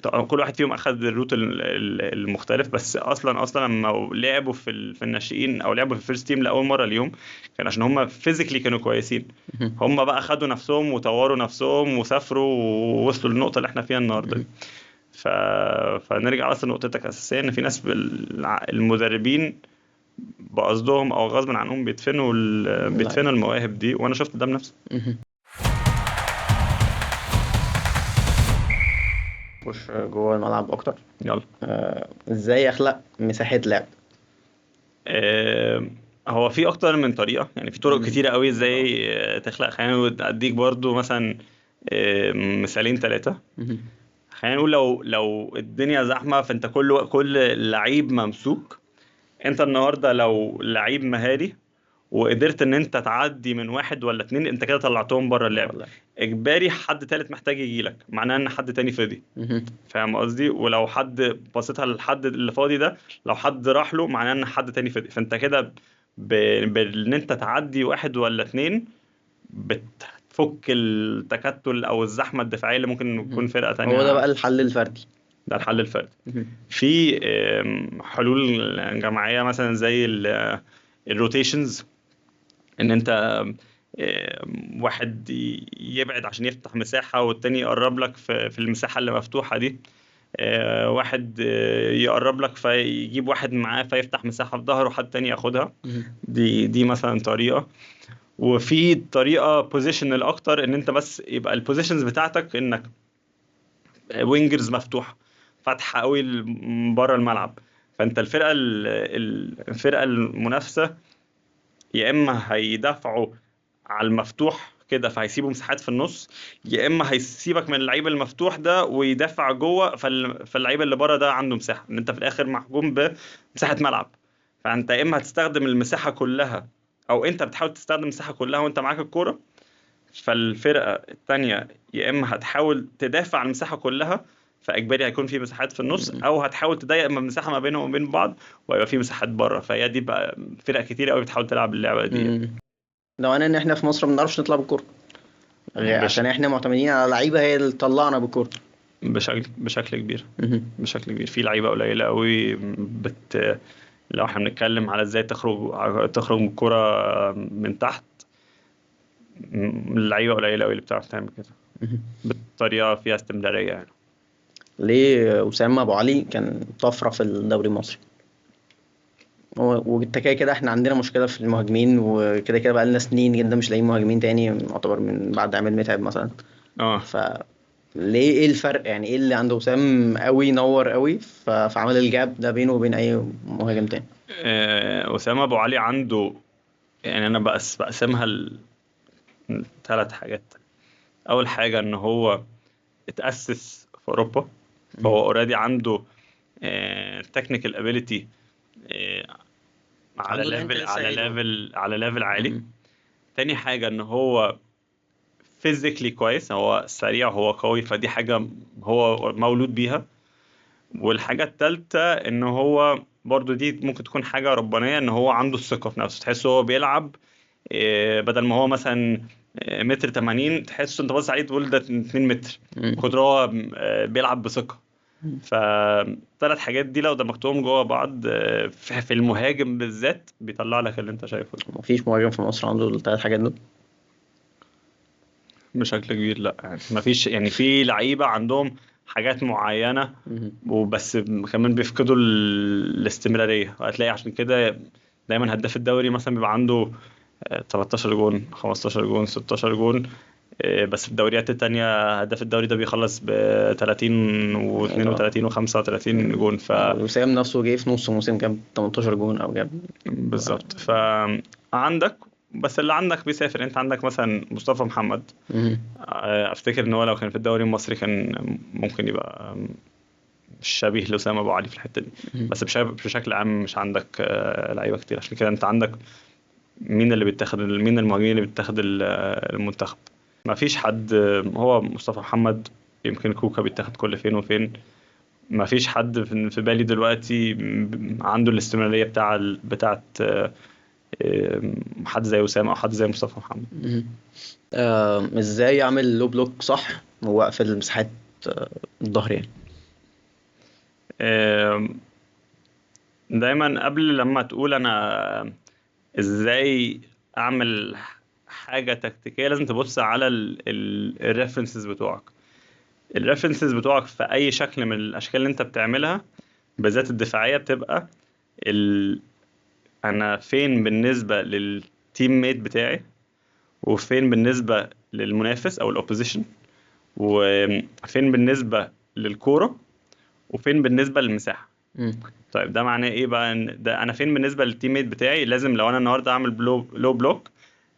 طبعاً كل واحد فيهم اخذ الروت المختلف، بس اصلا لما لعبوا في الناشئين او لعبوا في الفيرست تيم لاول مره ليهم، كان عشان هم فيزيكلي كانوا كويسين. مهم. هم بقى خدوا نفسهم وطوروا نفسهم وسافروا ووصلوا للنقطه اللي احنا فيها النهارده دي. مهم. ف... فنرجع بس لنقطتك الاساسيه، ان في ناس المدربين بقصدهم او غصب عنهم لا. بيدفنوا المواهب دي، وانا شفت ده بنفسي. مهم. خش جوه الملعب اكتر. يلا. ازاي اخلق مساحة لعب؟ هو في اكتر من طريقه، يعني في طرق مهم. كتيره قوي اكيد اه. ازاي تخلق. خلينا اديك برضو مثلا مثالين ثلاثه. مهم. خلينا نقول لو الدنيا زحمه، فانت كل لعيب ممسوك. انت النهارده لو لعيب مهاري وقدرت ان انت تعدي من واحد ولا اتنين، انت كده طلعتهم بره اللعبه. والله. اجباري حد تالت محتاج يجيلك، معناه ان حد تاني فاضي. مهم. فاهم قصدي؟ ولو حد بصيتها للحد اللي فاضي ده، لو حد راح له معناه ان حد تاني فاضي. فانت كده بان انت تعدي واحد ولا اتنين بتفك التكتل او الزحمه الدفاعيه اللي ممكن يكون مهم. فرقه هو ده تانية. بقى الحل الفردي. ده الحل الفردي. مهم. في حلول جماعيه مثلا زي الروتيشنز، ان انت واحد يبعد عشان يفتح مساحة، والتاني يقرب لك في المساحة اللي مفتوحة دي. واحد يقرب لك فيجيب واحد معاه فيفتح مساحة في ظهره، وحد تاني ياخدها. مهم. دي مثلا طريقة. وفي طريقة بوزيشنال اكتر، ان انت بس يبقى البوزيشنز بتاعتك انك وينجرز مفتوحة فاتحة قوي بره الملعب. فانت الفرقة المنافسة يا اما هيدافعوا على المفتوح كده فهيسيبوا مساحات في النص، يا اما هيسيبك من اللعيب المفتوح ده ويدافع جوه، فاللعيب اللي بره ده عنده مساحه، ان انت في الاخر محكوم بمساحه ملعب. فانت يا اما هتستخدم المساحه كلها، او انت بتحاول تستخدم المساحه كلها وانت معاك الكوره. فالفرقه التانية يا اما هتحاول تدافع عن المساحه كلها، فاجباري هيكون في مساحات في النص، مهم. او هتحاول تضيق المساحه ما بينهم وبين بعض ويبقى في مساحات بره. فهي دي بقى فرق كتير قوي بتحاول تلعب اللعبه دي يعني. مهم. ده معناه ان احنا في مصر ما بنعرفش نطلع بالكورة، بش... عشان احنا معتمدين على لعيبة هي اللي تطلعنا بالكورة. بشكل كبير. مهم. بشكل كبير في لعيبه قليله قوي لو احنا بنتكلم على ازاي تخرج من الكرة من تحت، اللعيبه قليله قوي اللي بتعرف تعمل كده مهم. بطريقه فيها استمراريه يعني. ليه أسامة أبو علي كان طفرة في الدوري المصري؟ وانت كده كده احنا عندنا مشكلة في المهاجمين، وكده كده بقى لنا سنين جدا مش لاقيين مهاجمين تاني، يعتبر من بعد عماد متعب مثلا. اه فليه ايه الفرق؟ يعني ايه اللي عند وسام قوي نور قوي فعمل الجاب ده بينه وبين اي مهاجم تاني؟ اسامه ابو علي عنده، يعني انا بقسمها لثلاث حاجات. اول حاجه ان هو اتاسس في اوروبا، مهم. فهو اوريدي عنده تكنيكال ابيليتي على عنده اللي انت ليفل لسه على قايله. ليفل على ليفل عالي. مهم. تاني حاجه ان هو فيزيكلي كويس، هو سريع هو قوي، فدي حاجة هو مولود بيها. والحاجة التالتة ان هو برضو دي ممكن تكون حاجة ربانية، ان هو عنده الثقة في نفسه، تحسه هو بيلعب بدل ما هو مثلا متر 80 تحس انت باصص عليه تقول ده 2 متر مم. كتر هو بيلعب بثقة. مم. فالثلاث حاجات دي لو دمجتهم جوه بعض في المهاجم بالذات بيطلع لك اللي انت شايفه ده. مفيش مهاجم في مصر عنده الثلاث حاجات دول. بشكل كبير لا، يعني مفيش، يعني في لعيبة عندهم حاجات معينة مم. وبس كمان بيفقدوا الاستمرارية. وهتلاقي عشان كده دايما هداف الدوري مثلا بيبقى عنده 13 جون 15 جون 16 جون، بس في الدوريات التانية هداف الدوري ده بيخلص ب 30 يعني و32 و35 جون. وسام نفسه جه في نص موسم جاب 18 جون او جاب. بالظبط. فعندك، بس اللي عندك بيسافر. انت عندك مثلا مصطفى محمد، مم. افتكر ان هو لو كان في الدوري المصري كان ممكن يبقى شبيه لأسامة ابو علي في الحتة دي. مم. بس بشكل عام مش عندك لعيبة كتير. عشان كده انت عندك مين اللي بيتاخد، مين المهاجمين اللي بيتاخد المنتخب؟ ما فيش حد. هو مصطفى محمد، يمكن كوكا بيتاخد كل فين وفين. ما فيش حد في بالي دلوقتي عنده الاستمرارية بتاعت حد زي أسامة أو حد زي مصطفى محمد. مم. ازاي اعمل لو بلوك صح واقفل مساحات الظهر يعني. آم، دايما قبل لما تقول أنا إزاي أعمل حاجة تكتيكية لازم تبص على الريفرنسز بتوعك. الريفرنسز بتوعك في أي شكل من الأشكال اللي أنت بتعملها، بالذات الدفاعية، بتبقى ال... أنا فين بالنسبة للتيم ميت بتاعي، وفين بالنسبة للمنافس أو الأوبوزيشن، وفين بالنسبة للكورة، وفين بالنسبة للمساحة. مم. طيب ده معناه ايه بقى؟ ان ده انا فين بالنسبة للتيم ميت بتاعي. لازم لو انا النهارده اعمل لو بلوك،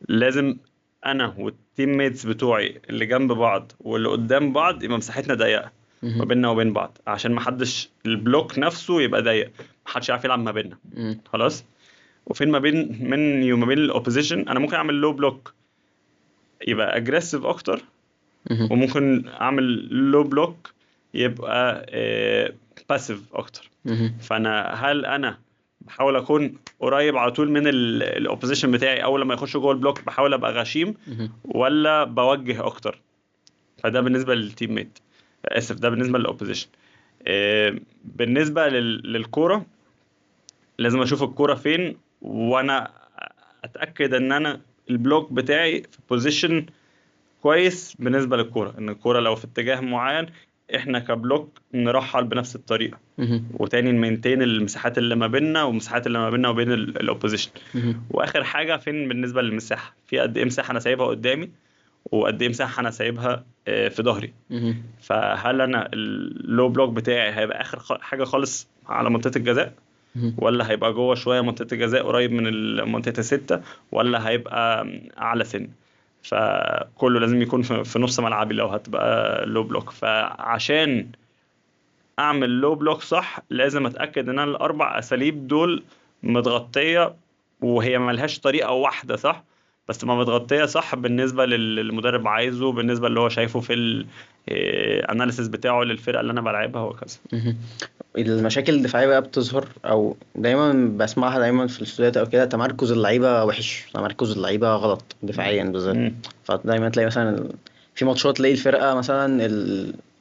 لازم انا والتيم ميتس بتوعي اللي جنب بعض واللي قدام بعض يبقى مساحتنا ضيقة ما مم. بيننا وبين بعض، عشان ما حدش البلوك نفسه يبقى ضيق، ما حدش يعرف يلعب ما بيننا. مم. خلاص. وفين ما بين مني وما بين الاوبوزيشن انا ممكن اعمل لو بلوك يبقى اجريسيف اكتر، مم. وممكن اعمل لو بلوك يبقى باسيف اكتر. مم. فانا هل انا بحاول اكون قريب على طول من الاوبوزيشن بتاعي، اول لما يخش جوه البلوك بحاول ابقى غشيم، مم. ولا بوجه اكتر؟ فده بالنسبه للتيم ميت، اسف ده بالنسبه للاوبوزيشن. بالنسبه للكوره، لازم اشوف الكوره فين، وانا اتاكد ان انا البلوك بتاعي في بوزيشن كويس بالنسبه للكوره. ان الكوره لو في اتجاه معين احنا كبلوك نرحل بنفس الطريقه، مم. وتاني نمينتين المساحات اللي ما بيننا والمساحات اللي ما بيننا وبين الاوبوزيشن. مم. واخر حاجه فين بالنسبه للمساحه، في قد ايه مساحه انا سايبها قدامي، وقد ايه مساحه انا سايبها في ظهري. مم. فهل انا اللو بلوك بتاعي هيبقى اخر حاجه خالص على منطقه الجزاء، مم. ولا هيبقى جوه شويه منطقه الجزاء قريب من منطقه الستة، ولا هيبقى اعلى سن؟ فكله لازم يكون في نص ملعبي لو هتبقى لو بلوك. فعشان اعمل لو بلوك صح لازم اتاكد ان انا الاربع اساليب دول متغطيه، وهي ملهاش طريقه واحده صح، بس ما متغطيه صح بالنسبه للمدرب عايزه، بالنسبه اللي هو شايفه في الاناليسيس بتاعه للفرقه اللي انا بلعبها وكذا. مم. المشاكل الدفاعية بقى بتظهر او دايما بسمعها دايما في الاستوديوهات او كده، تمركز اللعيبة وحش، تمركز اللعيبة غلط دفاعيا بالذات. مم. فدايما تلاقي مثلا في ماتشات تلاقي الفرقة مثلا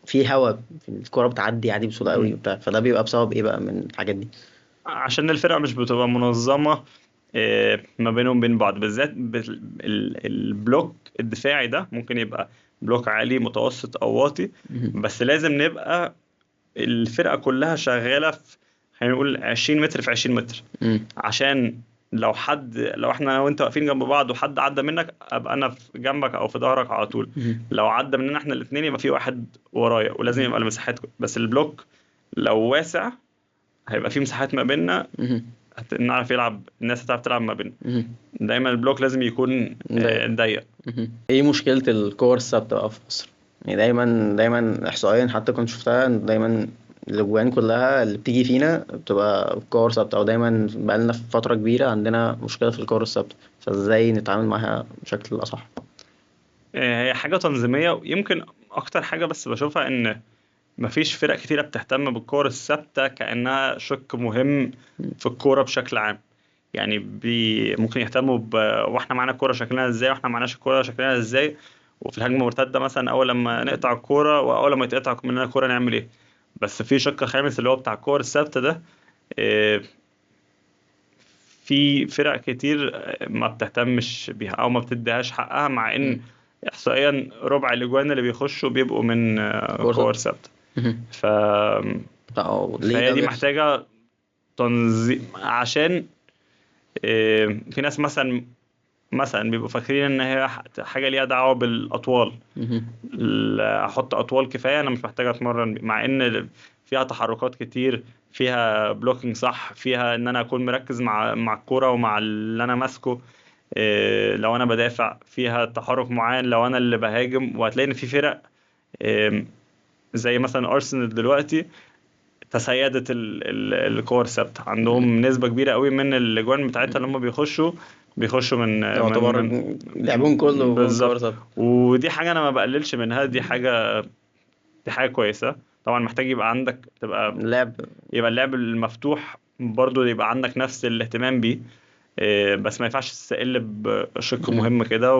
في هوا، في الكرة بتعدي عادي بسهولة قوي مم. وبتاع، فده بيبقى بسبب ايه بقى من الحاجات دي؟ عشان الفرقه مش بتبقى منظمه ما بينهم بين بعض، بالذات البلوك الدفاعي ده ممكن يبقى بلوك عالي متوسط او واطي، مهم. بس لازم نبقى الفرقة كلها شغالة في، خلينا نقول 20 متر في 20 متر. مم. عشان لو احنا انا وانت واقفين جنب بعض وحد عدى منك، ابقى انا في جنبك او في ظهرك على طول. مهم. لو عدى مننا احنا الاثنين يبقى في واحد ورايا، ولازم يبقى المساحات. بس البلوك لو واسع هيبقى في مساحات ما بيننا، مهم. نعرف يلعب، الناس هتعرف تلعب ما بيننا. مهم. دايما البلوك لازم يكون ده ضيق. مهم. ايه مشكلة الكور الثابتة بقى في مصر؟ يعني دايما احصائيا حتى كنت شفتها إن دايما الاجوان كلها اللي بتيجي فينا بتبقى كور ثابتة، او دايما بقالنا في فترة كبيرة عندنا مشكلة في الكور الثابتة، فازاي نتعامل معاها بشكل اصح؟ هي حاجة تنظيمية يمكن أكتر حاجة، بس بشوفها إن مفيش فرق كتيرة بتهتم بالكورة الثابتة كأنها شق مهم في الكورة بشكل عام. يعني ممكن يهتموا واحنا معانا الكوره شكلنا ازاي واحنا معناش الكوره شكلنا ازاي، وفي الهجمه المرتده مثلا اول لما نقطع الكوره واول لما يتقطع مننا الكوره نعمل ايه. بس في شق خامس اللي هو بتاع الكور الثابته ده، آه، في فرق كتير ما بتهتمش بيها او ما بتديهاش حقها، مع ان مم. احصائيا ربع الاجوان اللي بيخشوا بيبقوا من كورة كور ثابتة. ثابته. مهم. ف... ليه فهي ده دي بيحصل؟ محتاجه تنظيم، عشان في ناس مثلا بيبقوا فاكرين ان هي حاجه ليها دعوه بالاطوال. مهم. احط اطوال كفايه، انا مش محتاج اتمرن، مع ان فيها تحركات كتير، فيها بلوكينج صح، فيها ان انا اكون مركز مع الكوره ومع اللي انا ماسكه. لو انا بدافع فيها تحرك معين، لو انا اللي بهاجم. وهتلاقي ان في فرق آه، زي مثلا ارسنال دلوقتي تسيدت الكور ثابته، عندهم نسبه كبيره قوي من الاجوان بتاعتها اللي هم بيخشوا يعتبر لعبهم كله كور بالظبط. ثابتة. ودي حاجه انا ما بقللش منها، دي حاجه كويسه. طبعا محتاج يبقى عندك لعب. يبقى اللعب المفتوح برضو يبقى عندك نفس الاهتمام بيه. بس ما ينفعش تستقل بشق مهم. مهم كده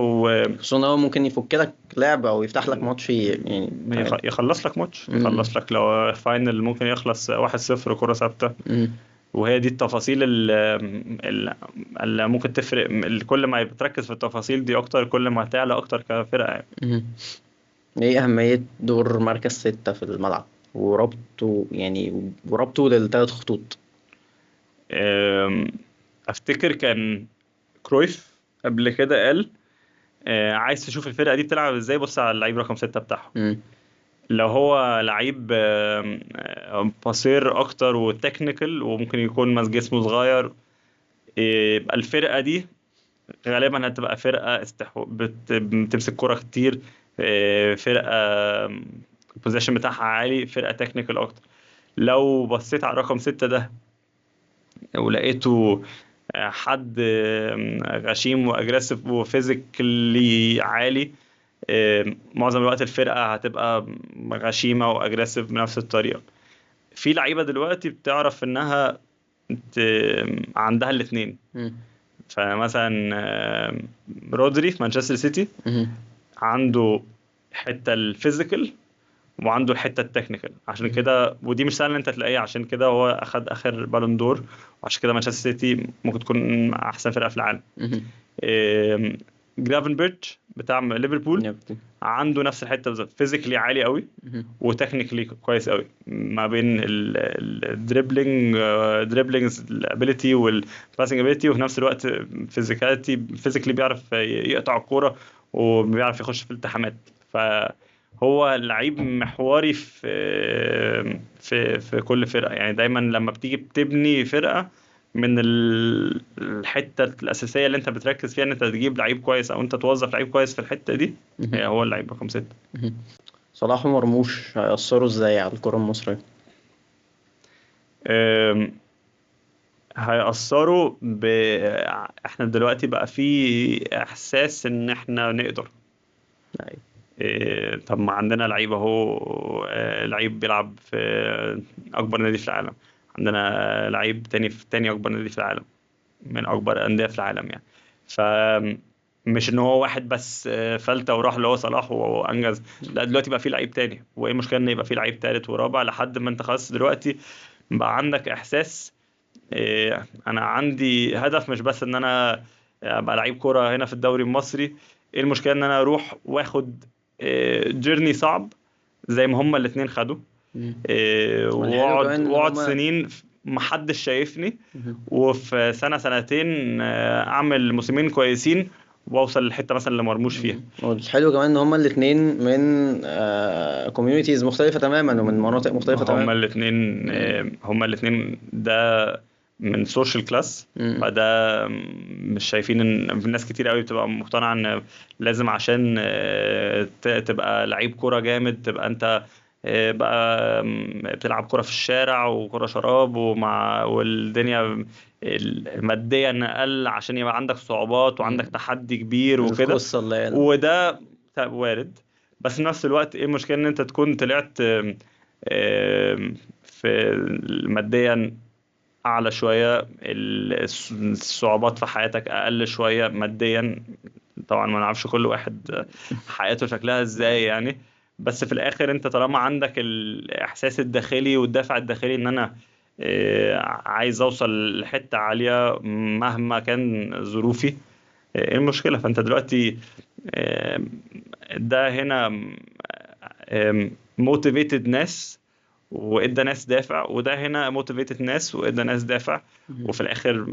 خصوصا ان هو ممكن يفك لك لعب او يفتح لك ماتش يعني فاهم. ويخلص لك ماتش، مم. يخلص لك لو فاينل ممكن يخلص 1-0 كرة ثابتة. مم. وهي دي التفاصيل اللي ممكن تفرق. كل ما بتركز في التفاصيل دي اكتر، كل ما هتعلى اكتر كفرقة يعني. مهم. ايه اهمية دور مركز 6 في الملعب وربطه يعني وربطه للثلاث خطوط؟ أم، افتكر كان كرويف قبل كده قال عايز تشوف الفرقة دي بتلعب ازاي، بص على اللعيب رقم 6 بتاعهم. مم. لو هو لعيب باسير اكتر وتكنيكال، وممكن يكون ماسك جسمه صغير، يبقى الفرقة دي غالبا هتبقى فرقة بتمسك كرة كتير، فرقة البوزيشن بتاعها عالي، فرقة تكنيكال أكتر. لو بصيت على رقم 6 ده ولقيته حد غشيم وأجريسيف وفيزيكلي عالي، معظم الوقت الفرقة هتبقى غشيمة وأجريسيف بنفس الطريقة. في لعيبة دلوقتي بتعرف إنها عندها الاتنين. مم. فمثلا رودري في مانشستر سيتي مم. عنده حته الفيزيكال وعنده الحته التكنيكال، عشان مم. كده ودي مش سهل ان انت تلاقيها، عشان كده هو اخد اخر بالون دور، وعشان كده مانشستر سيتي ممكن تكون احسن فرقه في العالم. مم. جرافنبرتش بتاع ليفربول يب. عنده نفس الحته بالظبط، فيزيكلي عالي قوي مم. وتكنيكلي كويس قوي، ما بين الدريبلينجز الابيليتي والباسنج ابيليتي، وفي نفس الوقت فيزيكلي بيعرف يقطع الكوره وبيعرف يخش في الالتحامات. فهو لعيب محوري في كل فرقه. يعني دايما لما بتيجي بتبني فرقه، من الحته الاساسيه اللي انت بتركز فيها ان انت تجيب لعيب كويس او انت توظف لعيب كويس في الحته دي، مم. هو اللعيب رقم 6. مم. صلاح ومرموش هيأثروا ازاي على الكرة المصرية؟ هيأثروا احنا دلوقتي بقى في احساس ان احنا نقدر. أيوة. طب ما عندنا لعيب اهو، لعيب بيلعب في اكبر نادي في العالم، عندنا لعيب تاني في تاني اكبر نادي في العالم، من اكبر الانديه في العالم يعني. ف مش ان هو واحد بس فلتة وراح اللي هو صلاح وانجز. لا، دلوقتي بقى في لعيب تاني، وايه المشكله ان يبقى في لعيب تالت ورابع لحد ما انت خلاص دلوقتي بقى عندك احساس انا عندي هدف، مش بس ان انا ابقى لعيب كوره هنا في الدوري المصري. ايه المشكله ان انا اروح واخد جيرني صعب زي ما هما الاتنين خدوا، مم. والحلو واقعد كمان ان هما سنين محدش شايفني، مم. وفي سنه سنتين اعمل موسمين كويسين واوصل للحته مثلا اللي مرموش فيها. والحلو كمان ان هما الاتنين من كوميونيتيز مختلفة تماما ومن مناطق مختلفة هما تماما. الاثنين مم. هما الاثنين ده من سوشيال كلاس. مم. فده مش شايفين ان في ناس كتير قوي بتبقى مقتنعه ان لازم عشان تبقى لعيب كوره جامد تبقى انت بقى بتلعب كوره في الشارع وكوره شراب والدنيا ماديا اقل، عشان يبقى عندك صعوبات وعندك مم. تحدي كبير وكده. القصة اللي هي وده وارد، بس في نفس الوقت ايه المشكله ان انت تكون طلعت في ماديا اعلى شويه، الصعوبات في حياتك اقل شويه ماديا. طبعا ما نعرفش كل واحد حياته شكلها ازاي يعني، بس في الاخر انت طالما عندك الاحساس الداخلي والدافع الداخلي ان انا عايز اوصل لحته عاليه مهما كان ظروفي، ايه المشكله؟ فانت دلوقتي آه، ده هنا موتيفيتد ناس وادى ناس دافع، وده هنا موتيفيتد ناس وادى ناس دافع. وفي الاخر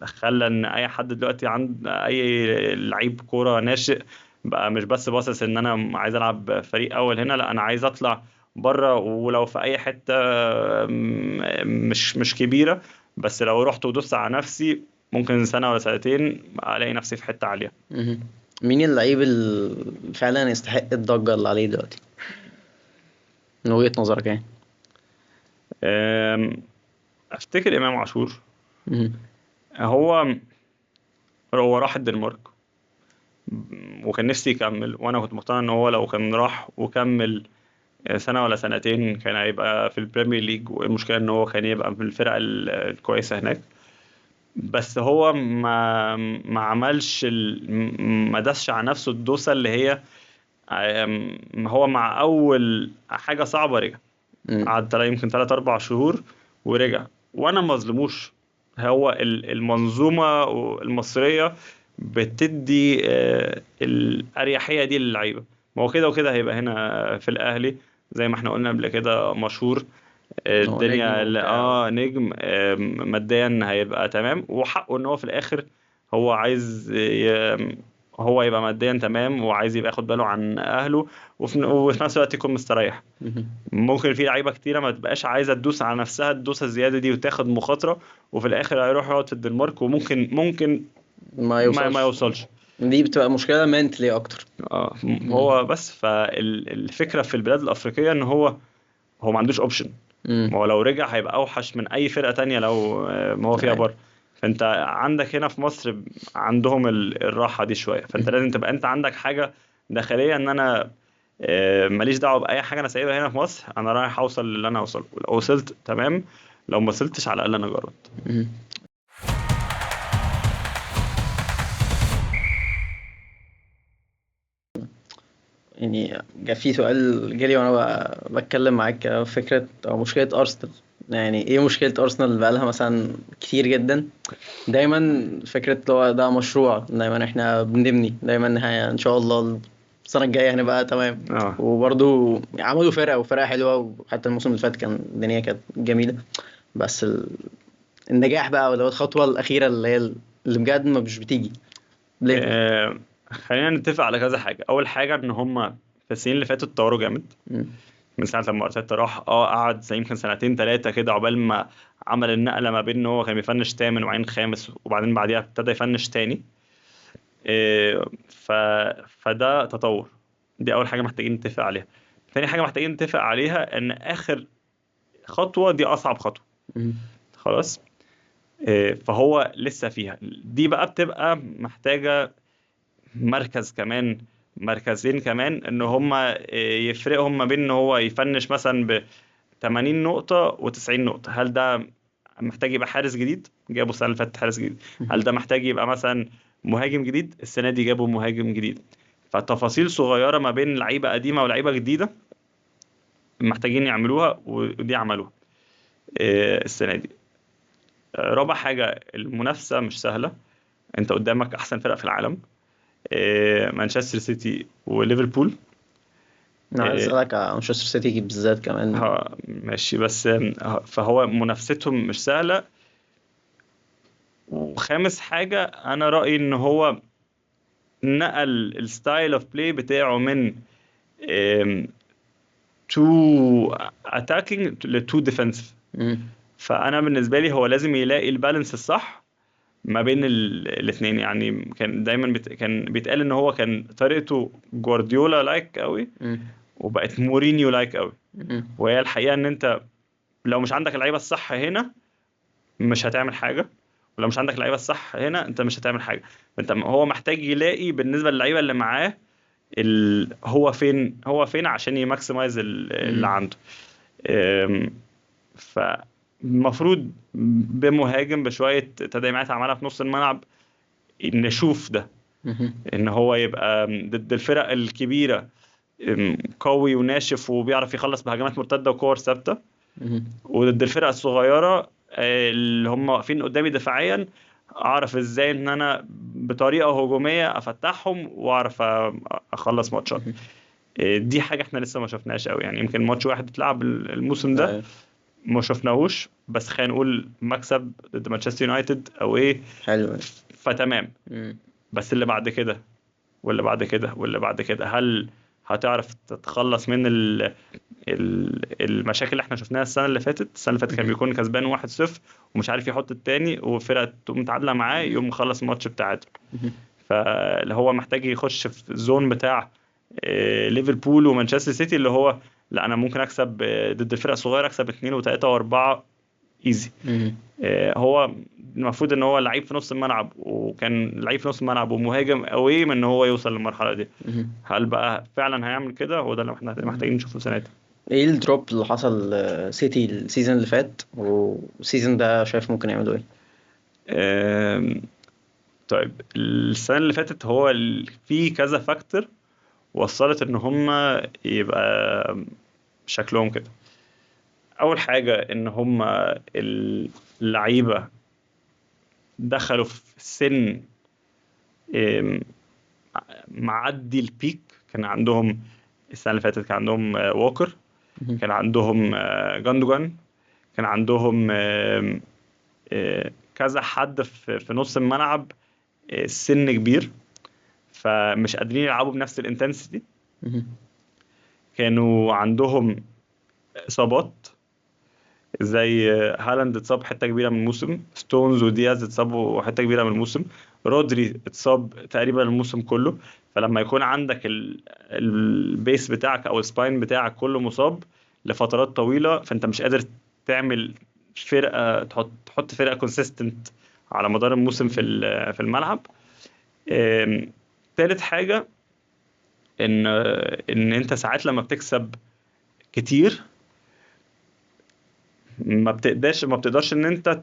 خلى ان اي حد دلوقتي عند اي لعيب كوره ناشئ بقى مش بس باصص ان انا عايز العب فريق اول هنا، لا انا عايز اطلع بره، ولو في اي حته مش كبيره، بس لو رحت ودوست على نفسي ممكن سنه ولا سنتين الاقي نفسي في حته عاليه. مهم. مين اللعيب اللي فعلا يستحق الضجة اللي عليه دلوقتي من وجهة نظرك يعني؟ أم، افتكر امام عاشور. مهم. هو راح الدنمارك وكان نفسي يكمل، وانا كنت مقتنع ان هو لو كان راح وكمل سنة ولا سنتين كان هيبقى في البريمير ليج، والمشكلة ان هو كان يبقى في الفرق الكويسة هناك. بس هو ما عملش ما دسش على نفسه الدوسة اللي هي هو مع اول حاجة صعبة رجع، مم. قعد يمكن 3 4 شهور ورجع، وانا ما ظلموش. هو المنظومة المصرية بتدي الأريحية دي للعيبة. ما هو كده وكده هيبقى هنا في الأهلي زي ما احنا قلنا قبل كده مشهور، هو نجم الدنيا وبتاع نجم، ماديا هيبقى تمام، وحقه ان هو في الاخر هو عايز هو يبقى ماديا تمام، وعايز يبقى ياخد باله عن اهله، وفي نفس الوقت يكون مستريح. مهم. ممكن في لعيبه كتيره ما تبقاش عايزه تدوس على نفسها الدوسه الزياده دي وتاخد مخاطره، وفي الاخر هيروح يقعد في الدنمارك وممكن ما ما يوصلش. يوصلش. دي بتبقى مشكلة منتلي أكتر. مم. هو بس فالفكره في البلاد الافريقيه ان هو ما عندوش اوبشن. مم. ما هو لو رجع هيبقى اوحش من اي فرقه تانية لو ما هو فيها أيوة. بره. فانت عندك هنا في مصر عندهم الراحه دي شويه، فانت مهم. لازم تبقى انت عندك حاجه داخليه ان انا ماليش دعوه باي حاجه انا سايبها هنا في مصر، انا رايح اوصل للي انا اوصل، لو وصلت تمام، لو ما وصلتش على الاقل انا جربت. مهم. يعني جا في سؤال جالي وانا بتكلم معاك كده، فكرة او مشكلة ارسنال. يعني ايه مشكلة ارسنال بقالها مثلا كتير جدا؟ دايما فكرة لو ده مشروع، دايما احنا بنبني، دايما ان شاء الله السنة الجاية هنبقى تمام. اه وبرضو عملوا فرقة وفرقة حلوة، وحتى الموسم اللي فات كان الدنيا كانت جميلة. بس النجاح بقى، اللي هو الخطوة الأخيرة اللي هي اللي بجد ما مش بتيجي ليه؟ خلينا نتفق على كذا حاجه. اول حاجه ان هم في السنين اللي فاتت اتطوروا جامد. مم. من ساعة لما أرتيتا راح قعد زي يمكن سنتين تلاتة كده عقبال ما عمل النقلة ما بين إن هو كان بيفنش تامن وبعدين خامس، وبعدين بعديها ابتدى يفنش تاني. إيه، ف... فده تطور. دي أول حاجة محتاجين نتفق عليها. تاني حاجة محتاجين نتفق عليها إن آخر خطوة دي أصعب خطوة. مم. خلاص. فهو لسه فيها دي بقى بتبقى محتاجة مركز كمان، مركزين كمان، ان هما يفرقهم ما بين ان هو يفنش مثلا ب 80 نقطة و90 نقطة. هل ده محتاج يبقى حارس جديد جابوا السنة اللي فاتت حارس جديد؟ هل ده محتاج يبقى مثلا مهاجم جديد؟ السنة دي جابوا مهاجم جديد. فتفاصيل صغيرة ما بين لعيبة قديمة ولعيبة جديدة محتاجين يعملوها، ودي عملوها السنة دي. رابع حاجة، المنافسة مش سهلة. انت قدامك احسن فرق في العالم، مانشستر سيتي وليفربول. أنا عايز أسألك على مانشستر سيتي بالذات كمان. ماشي، بس فهو منافستهم مش سهلة. وخامس حاجة أنا رأيي إن هو نقل الستايل اوف بلاي بتاعه من تو اتاكينج لتو ديفensive. مم. فأنا بالنسبة لي هو لازم يلاقي البالانس الصح ما بين الاثنين. يعني كان دايما كان بيتقال إن هو كان طريقته جوارديولا لايك قوي، مم. وبقت مورينيو لايك قوي. مم. وهي الحقيقة إن أنت لو مش عندك اللعيبة الصح هنا مش هتعمل حاجة، ولو مش عندك اللعيبة الصح هنا انت مش هتعمل حاجة. انت هو محتاج يلاقي بالنسبة للعيبة اللي معاه هو فين عشان يماكسمايز اللي مم. عنده. أم، ف المفروض بمهاجم بشويه تدعيمات عملها في نص الملعب نشوف ده، مهم. ان هو يبقى ضد الفرق الكبيره قوي وناشف وبيعرف يخلص بهجمات مرتده وكور ثابته، مهم. وضد الفرق الصغيره اللي هم واقفين قدامي دفاعيا اعرف ازاي ان انا بطريقه هجوميه افتحهم واعرف اخلص ماتشات. مهم. دي حاجه احنا لسه ما شفناهاش قوي، يعني يمكن ماتش واحد اتلعب الموسم ده أيوة. ما شفناهوش، بس خلينا نقول مكسب ضد مانشستر يونايتد او ايه، حلو. فتمام. مم. بس اللي بعد كده واللي بعد كده واللي بعد كده، هل هتعرف تتخلص من المشاكل اللي احنا شفناها السنه اللي فاتت؟ السنه اللي فاتت كان مهم. بيكون كسبان 1-0 ومش عارف يحط التاني، وفرقه تقوم متعادله معاه يقوم مخلص الماتش بتاعته. مهم. فاللي هو محتاج يخش في الزون بتاع ليفربول ومانشستر سيتي، اللي هو لا انا ممكن اكسب ضد الفرق الصغيره، اكسب 2 و3 و4 ايزي. مهم. هو المفروض ان هو لعيب في نص الملعب، وكان لعيب في نص الملعب ومهاجم قوي من ان هو يوصل للمرحله دي. مهم. هل بقى فعلا هيعمل كده؟ هو ده اللي احنا محتاجين نشوفه السنه دي. ايه الدروب اللي حصل سيتي السيزون اللي فات والسيزون ده شايف ممكن يعملوا ايه؟ آم، طيب السنه اللي فاتت هو في كذا فاكتور وصلت ان هم يبقى شكلهم كده. اول حاجه ان هم اللعيبه دخلوا في سن آم، معدي البيك. كان عندهم السنه اللي فاتت كان عندهم ووكر، مهم. كان عندهم جاندوجان، كان عندهم كذا حد في نص الملعب سن كبير، فمش قادرين يلعبوا بنفس الانتنسيتي. مهم. كانوا عندهم اصابات، زي هالاند اتصاب حته كبيره من الموسم، ستونز ودياز اتصابوا حته كبيره من الموسم، رودري اتصاب تقريبا الموسم كله. فلما يكون عندك البيس بتاعك او السباين بتاعك كله مصاب لفترات طويله، فانت مش قادر تعمل فرقه، تحط فرقه كونسيستنت على مدار الموسم في الملعب. تالت حاجه ان انت ساعات لما بتكسب كتير ما بتقدرش ان انت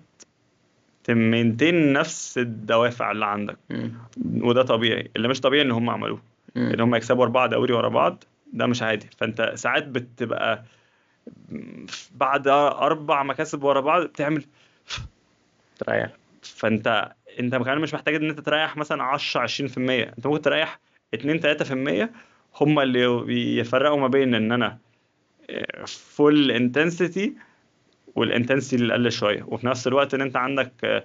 تمنتين نفس الدوافع اللي عندك. مم. وده طبيعي، اللي مش طبيعي ان هم عملوه، ان مم. هم يكسبوا 4 دوري ورا بعض. ده مش عادي. فانت ساعات بتبقى بعد 4 مكاسب ورا بعض بتعمل، تريح. فانت كمان مش محتاج ان انت تريح مثلا 10 20%، انت ممكن تريح 2 3%. هم اللي يفرقوا ما بين ان انا فول انتنسيتي والانتنسيتي اللي قل شويه، وفي نفس الوقت ان انت عندك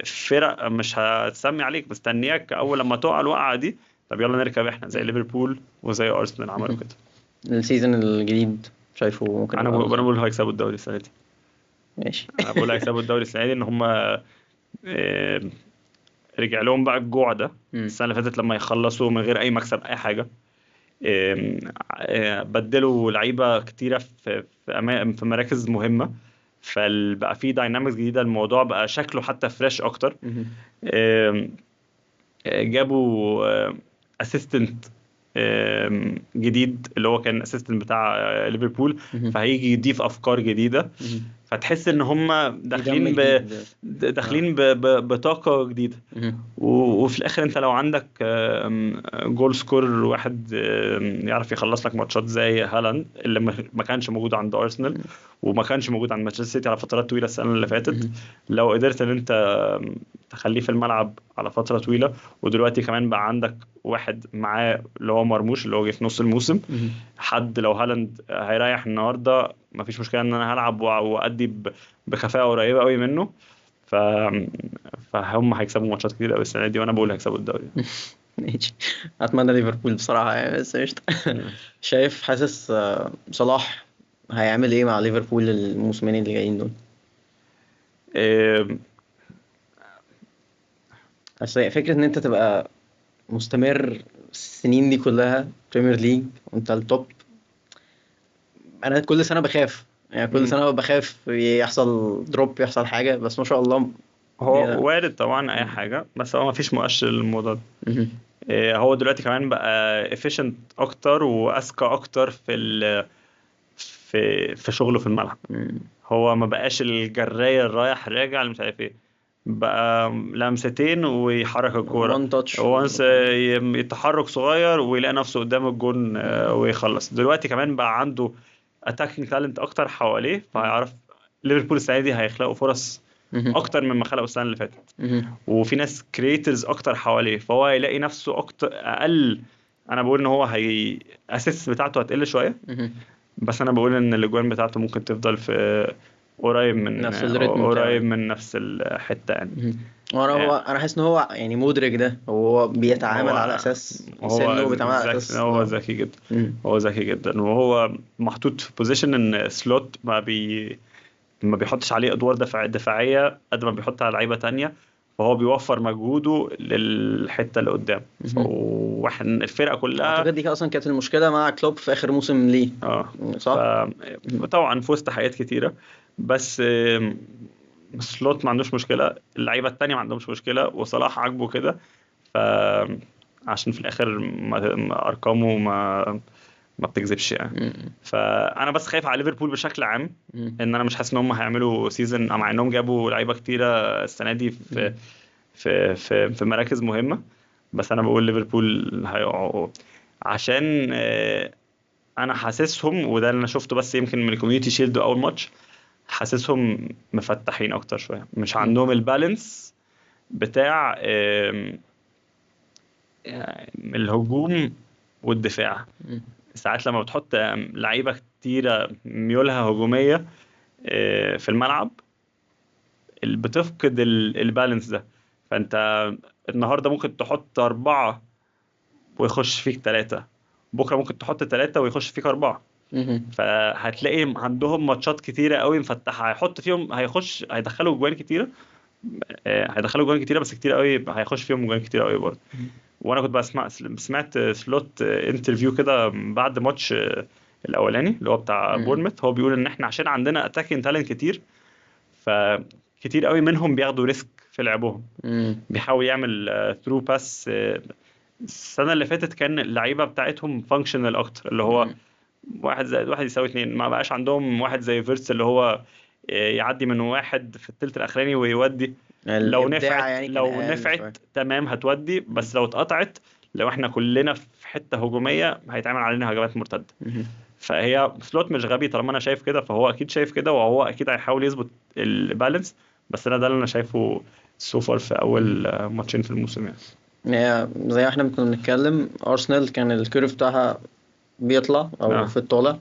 فرق مش هتسمي عليك مستنياك اول لما تقع الوقعه دي. طب يلا نركب احنا زي ليفربول وزي ارسنال عملوا مهم. كده. السيزون الجديد شايفه ممكن انا يبقى بقول عامل انا ازاي؟ بقول هيكسبوا الدوري السنه دي. ماشي. انا بقول هيكسبوا الدوري السنه دي، ان هم رجع لهم بقى الجوع ده مم. السنه اللي فاتت لما يخلصوا من غير اي مكسب اي حاجه. آم، بدلوا لعيبه كتيره في مراكز مهمه، فبقى في داينامكس جديده، الموضوع بقى شكله حتى فريش اكتر. مهم. آم، جابوا اسيستنت جديد اللي هو كان اسيستنت بتاع ليفربول، مهم. فهيجي يضيف افكار جديده. مهم. فتحس ان هم في دم داخلين جديد. اه. بطاقه جديده. مهم. وفي الاخر انت لو عندك جول سكور واحد يعرف يخلص لك ماتشات زي هالاند اللي ما كانش موجود عند ارسنال وما كانش موجود عند مانشستر سيتي على فترات طويله السنه اللي فاتت، مهم. لو قدرت ان انت تخليه في الملعب على فتره طويله، ودلوقتي كمان بقى عندك واحد معاه اللي هو مرموش اللي هو جه في نص الموسم، مهم. حد لو هالاند هيريح النهارده مفيش مشكله ان انا هلعب وادي بكفاءه قريبه قوي منه. ف... فهم هيكسبوا ماتشات كتير قوي السنه دي، وانا بقول هيكسبوا الدوري. ماشي. اتمنى ليفربول بصراحه يعني، بس قشطه. شايف حاسس صلاح هيعمل ايه مع ليفربول الموسمين اللي جايين دول؟ إيه، اصل فكره ان انت تبقى مستمر السنين دي كلها بريمير ليج وانت التوب، انا كل سنه بخاف يعني، كل مم. سنه بخاف يحصل دروب، يحصل حاجه، بس ما شاء الله. هو وارد طبعا اي حاجه، بس هو مفيش مؤشر للموضوع ده. مهم. هو دلوقتي كمان بقى efficient اكتر واذكى اكتر في شغله في الملعب. مم. هو ما بقاش الجرايه الرايح الراجع اللي مش عارف ايه، بقى لمستين ويحرك الكوره، وان تاتش. وانس يتحرك صغير ويلاقي نفسه قدام الجون ويخلص. دلوقتي كمان بقى عنده اتاكينج تالنت اكتر حواليه، فهيعرف ليفربول السنه دي هيخلقوا فرص اكتر مما خلقوا السنه اللي فاتت، وفي ناس كرييترز اكتر حواليه، فهو هيلاقي نفسه اكتر اقل. انا بقول ان هو هي اسيست بتاعته هتقل شويه، بس انا بقول ان الاجوان بتاعته ممكن تفضل في قريب من نفس الريتم بتاعه قريب يعني. من نفس الحته يعني. انا حاسس ان هو يعني مدرك ده، هو بيتعامل على هو اساس هو سنه، وبيتعامل على ذكي، اساس هو ذكي جدا، مم. هو ذكي جدا، وهو محطوط في بوزيشن ان سلوت ما بيحطش عليه ادوار دفاعيه قد ما بيحط على لعيبه تانية، فهو بيوفر مجهوده للحته اللي قدام. واحنا الفرقه كلها اعتقد دي اصلا كانت المشكله مع كلوب في اخر موسم ليه، اه صح؟ طبعا في وسط حاجات كتيره، بس سلوت ما عندوش مشكله، اللعيبه التانية ما عندهمش مشكله، وصلاح عاجبه كده، ف عشان في الاخر ارقامه ما بتكذبش يعني. مم. فانا بس خايف على ليفربول بشكل عام، مم. ان انا مش حاسس ان هم هيعملوا سيزون، مع انهم جابوا لعيبه كتيره السنه دي في في مراكز مهمه، بس انا بقول ليفربول هيقعوا عشان انا حاسسهم، وده اللي انا شفته بس يمكن من الكوميونتي شيلد اول ماتش، حاسسهم مفتحين اكتر شويه، مش عندهم البالانس بتاع الهجوم والدفاع. مم. ساعات لما بتحط لعيبه كتيره ميولها هجوميه في الملعب، بتفقد البالانس ده. فانت النهارده ممكن تحط 4 ويخش فيك 3، بكره ممكن تحط 3 ويخش فيك 4، مم. فهتلاقي عندهم ماتشات كتيره قوي مفتحه، هيحط فيهم هيدخلوا جوان كتيره، هيدخلوا جوان كتيره، بس كتير قوي هيخش فيهم جوان كتير قوي برضه. وانا كنت سمعت سلوت انترفيو كده بعد ماتش الاولاني اللي هو بتاع مم. بورنموث، هو بيقول ان احنا عشان عندنا اتاكين تالنت كتير، فكتير قوي منهم بياخدوا ريسك في لعبهم، مم. بيحاول يعمل ثرو باس. السنه اللي فاتت كان اللعيبه بتاعتهم فانكشنال اكتر، اللي هو 1+1=2، ما بقاش عندهم واحد زي فيرتس اللي هو يعدي من واحد في الثلث الاخراني ويودي. لو الابداع نفعت يعني كان لو اقل شويه. نفعت تمام هتودي، بس لو اتقطعت، لو احنا كلنا في حته هجوميه هيتعمل علينا هجمات مرتده. مم. فهي سلوت مش غبي، طالما انا شايف كده فهو اكيد شايف كده، وهو اكيد هيحاول يظبط البالانس، بس انا ده اللي انا شايفه سوفر في اول ماتشين في الموسم يعني. هي زي ما احنا كنا بنتكلم، ارسنال كان الكيرف بتاعها بيطلع او اه في الطالع،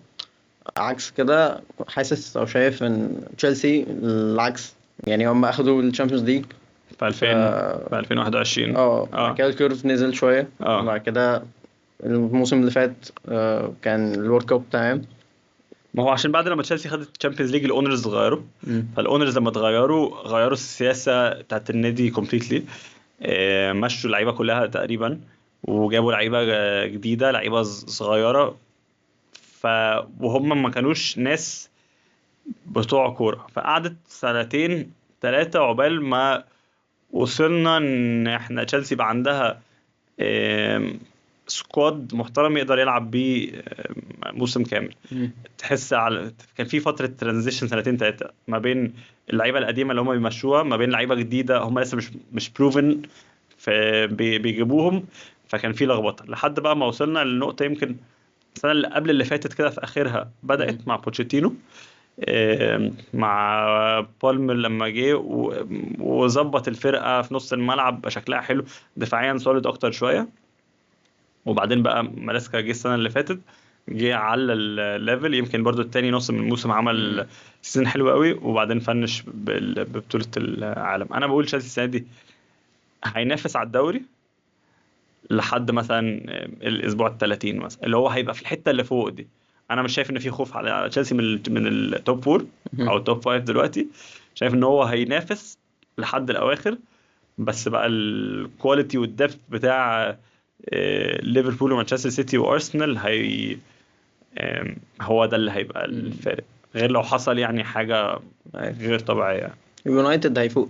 عكس كده حاسس او شايف ان تشيلسي العكس، يعني هم اخدوا الشامبيونز ليج في ف 2000 في 2021 بعد اه كده الكيرف نزل شويه، اه وبعد كده الموسم اللي فات كان الورد كاب تمام. ما هو عشان بعد لما تشيلسي خدت الشامبيونز ليج الاونرز اتغيروا، مم. فالاونرز لما غيروا السياسه بتاعت النادي كومبليتلي، مشوا اللعيبه كلها تقريبا، وجابوا لعيبه جديده، لعيبه صغيره، ف وهم ما كانوش ناس بتوع كوره، فقعدت سنتين 3 عقبال ما وصلنا ان احنا تشيلسي بقى عندها سكواد محترم يقدر يلعب بيه موسم كامل. مم. تحس على كان في فتره ترانزيشن سنتين 3 ما بين اللعيبه القديمه اللي هم بيمشوها، ما بين لعيبه جديده هم لسه مش بروفن بيجيبوهم، فكان في لخبطه لحد بقى ما وصلنا للنقطه، يمكن السنه اللي قبل اللي فاتت كده في اخرها مم. بدات مع بوتشيتينو، مع بالمر لما جه وظبط الفرقه في نص الملعب بقى شكلها حلو، دفاعيا سوليد اكتر شويه. وبعدين بقى مالاسكا جه السنه اللي فاتت، جه على الليفل، يمكن برضو التاني نص من الموسم مم. عمل سيزون حلو قوي، وبعدين فنش ببطوله العالم. انا بقول تشيلسي السنه دي هينافس على الدوري لحد مثلا الاسبوع ال 30 مثلا، اللي هو هيبقى في الحته اللي فوق دي. انا مش شايف ان في خوف على تشيلسي من التوب 4 مم. او التوب 5 دلوقتي، شايف ان هو هينافس لحد الاواخر، بس بقى الكواليتي والدبث بتاع ليفربول ومانشستر سيتي وارسنال هو ده اللي هيبقى مم. الفارق، غير لو حصل يعني حاجه عارف. غير طبيعيه يونايتد هيفوق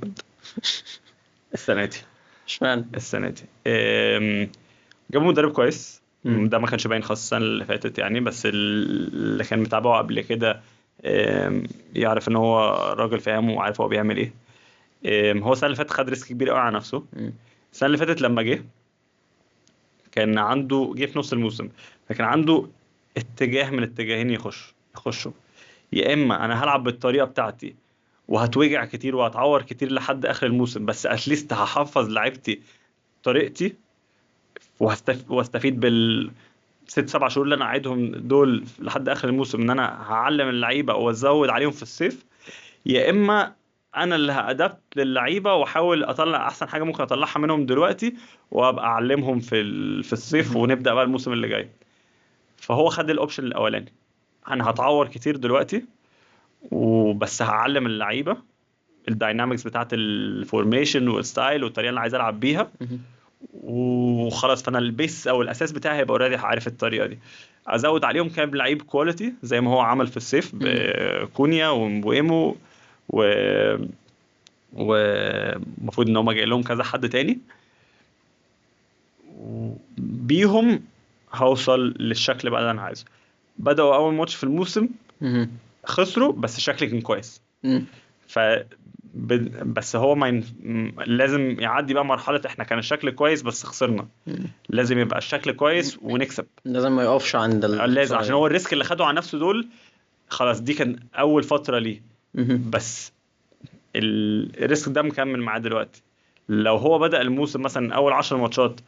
السنه دي. اشمعنى؟ السنه دي جابوا مدرب كويس، مم. ده ما كانش باين خالص السنه اللي فاتت يعني، بس اللي كان متابعه قبل كده يعرف ان هو راجل فاهم وعارف هو بيعمل ايه. هو السنه اللي فاتت خد ريسك كبير قوي على نفسه. مم. السنه اللي فاتت لما كان عنده في نص الموسم، فكان عنده اتجاه من اتجاهين يخشوا. يا اما انا هلعب بالطريقه بتاعتي وهتوجع كتير وهتعور كتير لحد اخر الموسم، بس اتليست هحفظ لعيبتي طريقتي واستفيد ست 7 شهور اللي انا قاعدهم دول لحد اخر الموسم، ان انا هعلم اللعيبه وازود عليهم في الصيف. يا اما انا اللي هادبت للعيبه واحاول اطلع احسن حاجه ممكن اطلعها منهم دلوقتي وابقى اعلمهم في الصيف مهم. ونبدا بقى الموسم اللي جاي. فهو خد الاوبشن الاولاني، انا هتعور كتير دلوقتي وبس هعلم اللعيبه الداينامكس بتاعت الفورميشن والستايل والطريقه اللي عايز العب بيها مهم. وخلاص. فانا البيس او الاساس بتاعي هيبقى اوريدي عارف الطريقه دي، ازود عليهم كام لعيب كواليتي زي ما هو عمل في الصيف مهم. بكونيا ومبويمو و ومفروض ان هم جاي لهم كذا حد تاني، بيهم هوصل للشكل بقى اللي انا عايزه. بدأوا اول ماتش في الموسم مهم. خسروا بس الشكل كان كويس. مم. ف بس هو لازم يعدي بقى مرحلة احنا كان الشكل كويس بس خسرنا. مم. لازم يبقى الشكل كويس ونكسب. لازم ما يقفش عند لازم، عشان الخسارة. هو الريسك اللي خده على نفسه دول خلاص دي كان اول فترة ليه. مهم. بس الريسك ده مكمل معاه دلوقتي. لو هو بدأ الموسم مثلا اول 10 ماتشات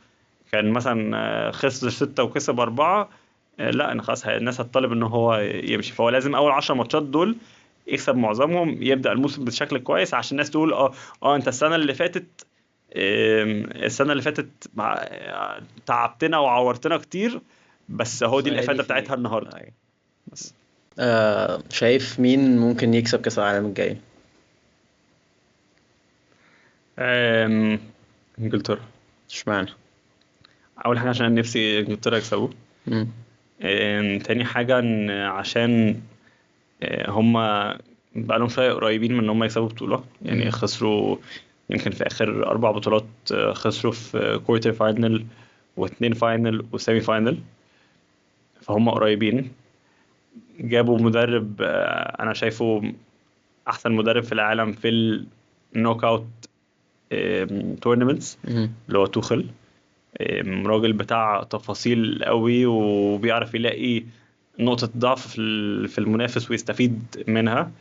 كان مثلا خسر 6 وكسب 4، لا انا خلاص الناس هتطالب ان هو يمشي. فهو لازم اول 10 ماتشات دول يكسب معظمهم، يبدأ الموسم بشكل كويس عشان الناس تقول انت السنة اللي فاتت تعبتنا وعورتنا كتير، بس هو بس دي هي الإفادة في بتاعتها النهاردة. أيوة. بس شايف مين ممكن يكسب كأس العالم الجاي؟ آم، انجلترا. اشمعنى؟ اول حاجة عشان نفسي انجلترا يكسبوا. مم. تاني حاجة إن عشان هما بقالهم شوية قريبين من ان هم يكسبوا بطولة. يعني مم. خسروا يمكن في اخر 4 بطولات، خسروا في كوارتر فاينل و2 فاينل وسيمي فاينل، فهم قريبين. جابوا مدرب انا شايفه احسن مدرب في العالم في النوك اوت تورنمنتس، مم. اللي هو توخل. راجل بتاع تفاصيل قوي وبيعرف يلاقي نقطة ضعف في المنافس ويستفيد منها.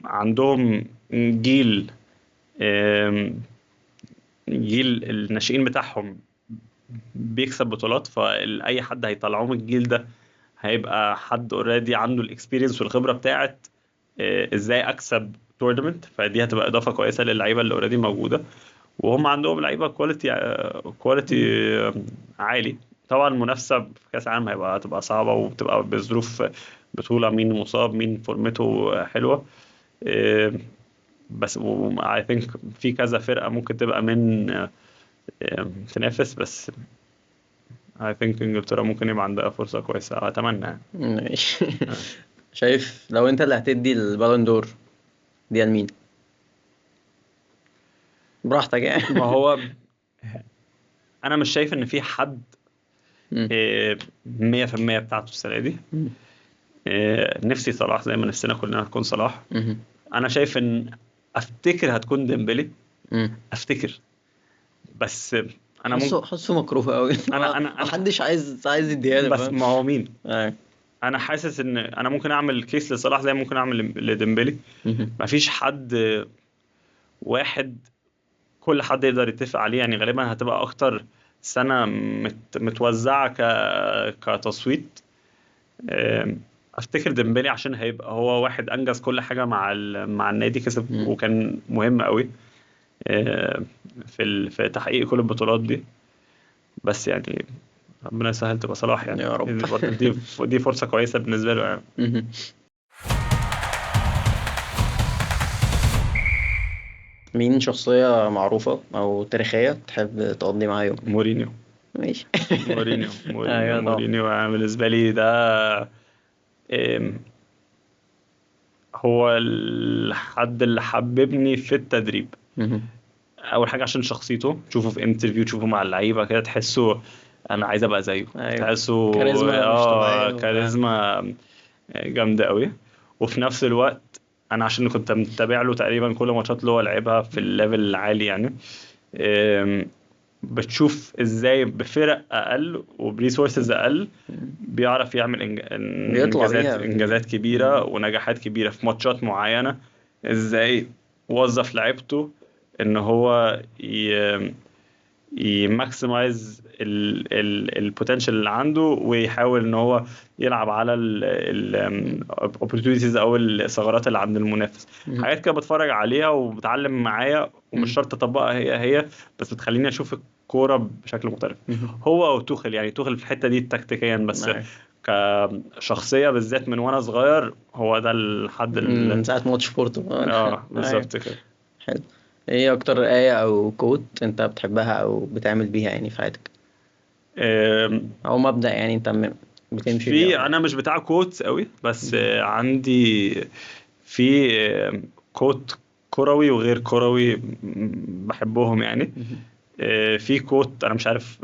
عندهم جيل جيل الناشئين بتاعهم بيكسب بطولات، فأي حد هيطلعوه من الجيل ده هيبقى حد اوريدي عنده الاكسبيرينس والخبرة بتاعت ازاي اكسب تورنمنت. فدي هتبقى اضافة كويسة للعيبة اللي اوريدي موجودة، وهم عندهم لعيبة كواليتي عالي. طبعا المنافسة في كأس العالم هتبقى صعبة وبتبقى بظروف بطولة، مين مصاب مين فورمته حلوة. آه، بس I think في كذا فرقة ممكن تبقى من تنافس، بس I think انجلترا ممكن يبقى عندها فرصة كويسة اتمنى يعني. ماشي. آه. شايف لو انت اللي هتدي البالون دور دي لمين؟ براحتك يعني. ما هو انا مش شايف ان في حد مم. 100% بتاعته السنة دي. مم. نفسي صلاح زي ما نفسنا كلنا هتكون صلاح. مم. انا شايف ان افتكر هتكون ديمبلي، مم. افتكر. بس انا حاسه مكروه قوي. انا محدش عايز يديها له، بس فاهم؟ ما هو مين؟ أيوة. انا حاسس ان انا ممكن اعمل كيس لصلاح زي ما ممكن اعمل لديمبلي. مم. مفيش حد واحد كل حد يقدر يتفق عليه. يعني غالبا هتبقى اكتر سنة متوزعة كتصويت. افتكر ديمبلي عشان هيبقى هو واحد انجز كل حاجة مع النادي، كسب مم. وكان مهم قوي في تحقيق كل البطولات دي. بس يعني ربنا يسهل تبقى صلاح يعني. يا رب. دي فرصة كويسة بالنسبة له يعني. مم. مين شخصية معروفة أو تاريخية تحب تقضي معاه يوم؟ مورينيو. ماشي. أيوة طبعا. مورينيو أنا بالنسبة لي ده آم، هو الحد اللي حببني في التدريب. مم. اول حاجه عشان شخصيته، تشوفه في انترفيو تشوفه مع اللعيبه كده تحسه انا عايز ابقى زيه. أيوة. تحسه كاريزما مش طبيعية كاريزما جامده قوي. وفي نفس الوقت انا عشان كنت متابع له تقريبا كل ماتشات اللي هو لعبها في الليفل العالي يعني، آم، بتشوف ازاي بفرق اقل وبريسورسز اقل بيعرف يعمل بيطلع انجازات بيها. انجازات كبيره ونجاحات كبيره في ماتشات معينه. ازاي وظف لعيبته ان هو يماكسمايز البوتنشال اللي عنده، ويحاول ان هو يلعب على الاوبورتونيتيز او الثغرات اللي عند المنافس. حاجات كده بتفرج عليها وبتعلم معايا، ومش شرط اطبقها هي بس بتخليني اشوف الكوره بشكل مختلف. هو او توخل، يعني توخل في الحته دي تكتيكيا، بس كشخصيه بالذات من وانا صغير هو ده الحد من ساعة ماتش بورتو. أيوة. بالظبط كده. حلو. ايه اكتر آية او كوت انت بتحبها او بتعمل بيها يعني في حياتك، او مبدأ يعني انت بتمشي بيه في او انا مش بتاع كوتس قوي، بس عندي في كوت كروي وغير كروي بحبهم يعني. في كوت انا مش عارف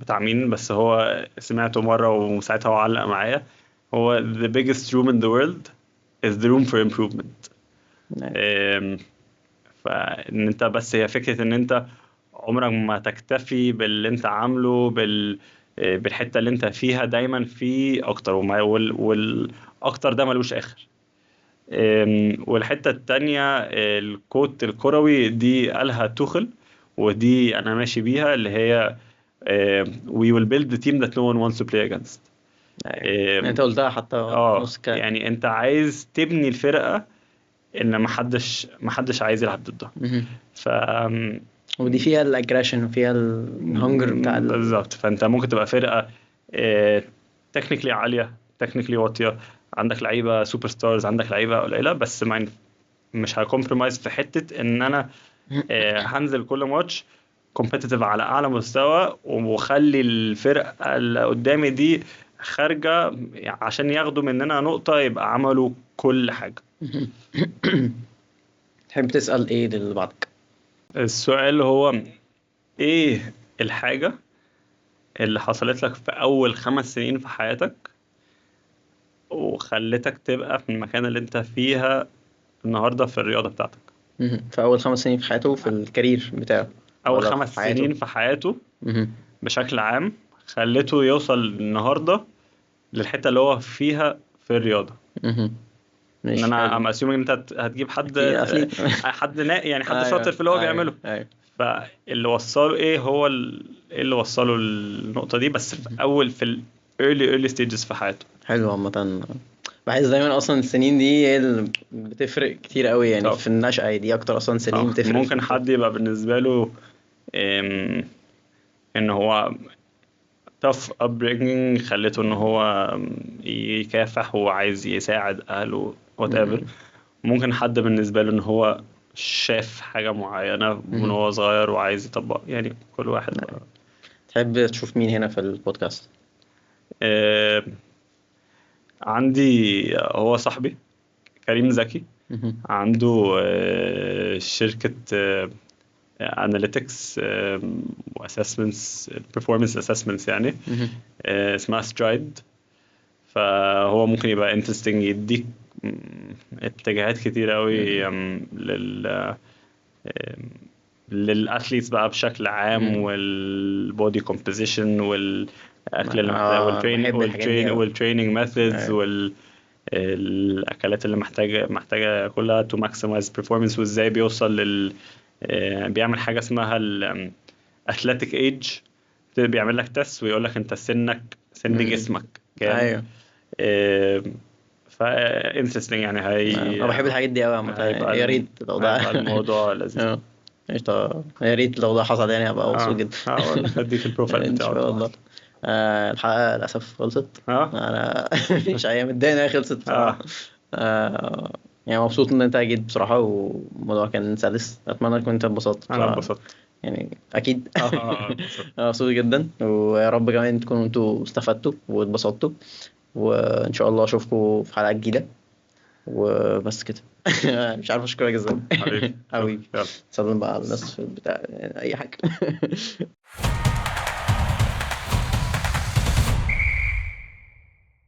بتاع مين، بس هو سمعته مرة وساعتها هو علق معايا. هو the biggest room in the world is the room for improvement. آم، فان انت بس هي فكرة ان انت عمرك ما تكتفي باللي انت عامله بالحتة اللي انت فيها، دايما في اكتر، والاكتر ده ملوش اخر. والحتة التانية الكوت الكروي دي قالها توخل، ودي انا ماشي بيها، اللي هي we will build the team that no one wants to play against. انت قلتها حتى نص كلام. يعني انت عايز تبني الفرقة ان محدش عايز يلعب ضدها. ف ودي فيها الاجريشن وفيها الهنجر بتاع بالظبط. فانت ممكن تبقى فرقة تكنيكلي عالية، تكنيكلي واطية، عندك لعيبة سوبر ستارز، عندك لعيبة قليلة، بس مش هكمبرومايز في حتة ان انا هنزل كل ماتش كومبيتيتيف على اعلى مستوى، وخلي الفرقة اللي قدامي دي خارجة عشان ياخدوا مننا نقطة يبقى عملوا كل حاجة. تحب تسأل ايه اللي بعدك؟ السؤال هو ايه الحاجة اللي حصلت لك في اول 5 سنين في حياتك وخلتك تبقى في المكان اللي انت فيها النهاردة في الرياضة بتاعتك؟ في اول 5 سنين في حياته، في الكارير بتاعه، اول ولا 5 في حياته؟ سنين في حياته بشكل عام خلته يوصل النهاردة للحتة اللي هو فيها في الرياضة. ان مش انا حلو. اسيوم ان انت هتجيب حد اكيد اثليت. يعني حد شاطر ايوه في اللي هو ايوه بيعمله. ايوه. فاللي وصله ايه هو ايه اللي وصله النقطة دي، بس في اول في ال early stages في حياته. حلو. عامة بحس دايما اصلا السنين دي هي اللي بتفرق كتير قوي يعني طب في النشأة دي، اكتر اصلا سنين بتفرق ممكن حد يبقى بالنسبة له ان هو tough upbringing خلته ان هو يكافح وعايز يساعد اهله whatever. ممكن حد بالنسبة له ان هو شاف حاجة معينة من هو صغير وعايز يطبق، يعني كل واحد بقى. تحب تشوف مين هنا في البودكاست؟ آه، عندي هو صاحبي كريم زكي، عنده شركة analytics واسسمنتس performance assessments يعني، اسمها سترايد. فهو ممكن يبقى interesting، يديك اتجاهات كتير قوي للاثليتس بقى بشكل عام، والبودي كومبوزيشن والاكل اللي محتاج، بحب الحاجات دي أوي. والتريننج ميثودز والاكلات اللي محتاجه كلها تو ماكسمايز performance، وازاي بيوصل بيعمل حاجه اسمها الاثليتيك ايج. بيعمل لك تيست ويقول لك انت سن جسمك كام. ايوه. فا انترستنج يعني. انا بحب الحاجات دي قوي عامة، يا ريت لو ده هيبقى الموضوع لذيذ. قشطة. يا ريت لو ده حصل يعني هبقى مبسوط جدا. هقول اديك البروفايل ان بتاعه شاء طبعا. الله. الحلقة للأسف خلصت. اه انا مش ايام الدنيا خلصت بصراحة. يعني مبسوط ان انت جيت بصراحة، والموضوع كان سلس. اتمنى تكون انت اتبسطت انا اتبسطت. يعني اكيد. اتبسطت. مبسوط جدا، ويا رب كمان تكونوا انتوا استفدتوا واتبسطتوا، وان شاء الله اشوفكم في حلقة جديدة. وبس كده. مش عارف اشكرك ازاي. حبيبي حبيبي. يلا سلم بقى على الناس في البتاع، يعني اي حاجة.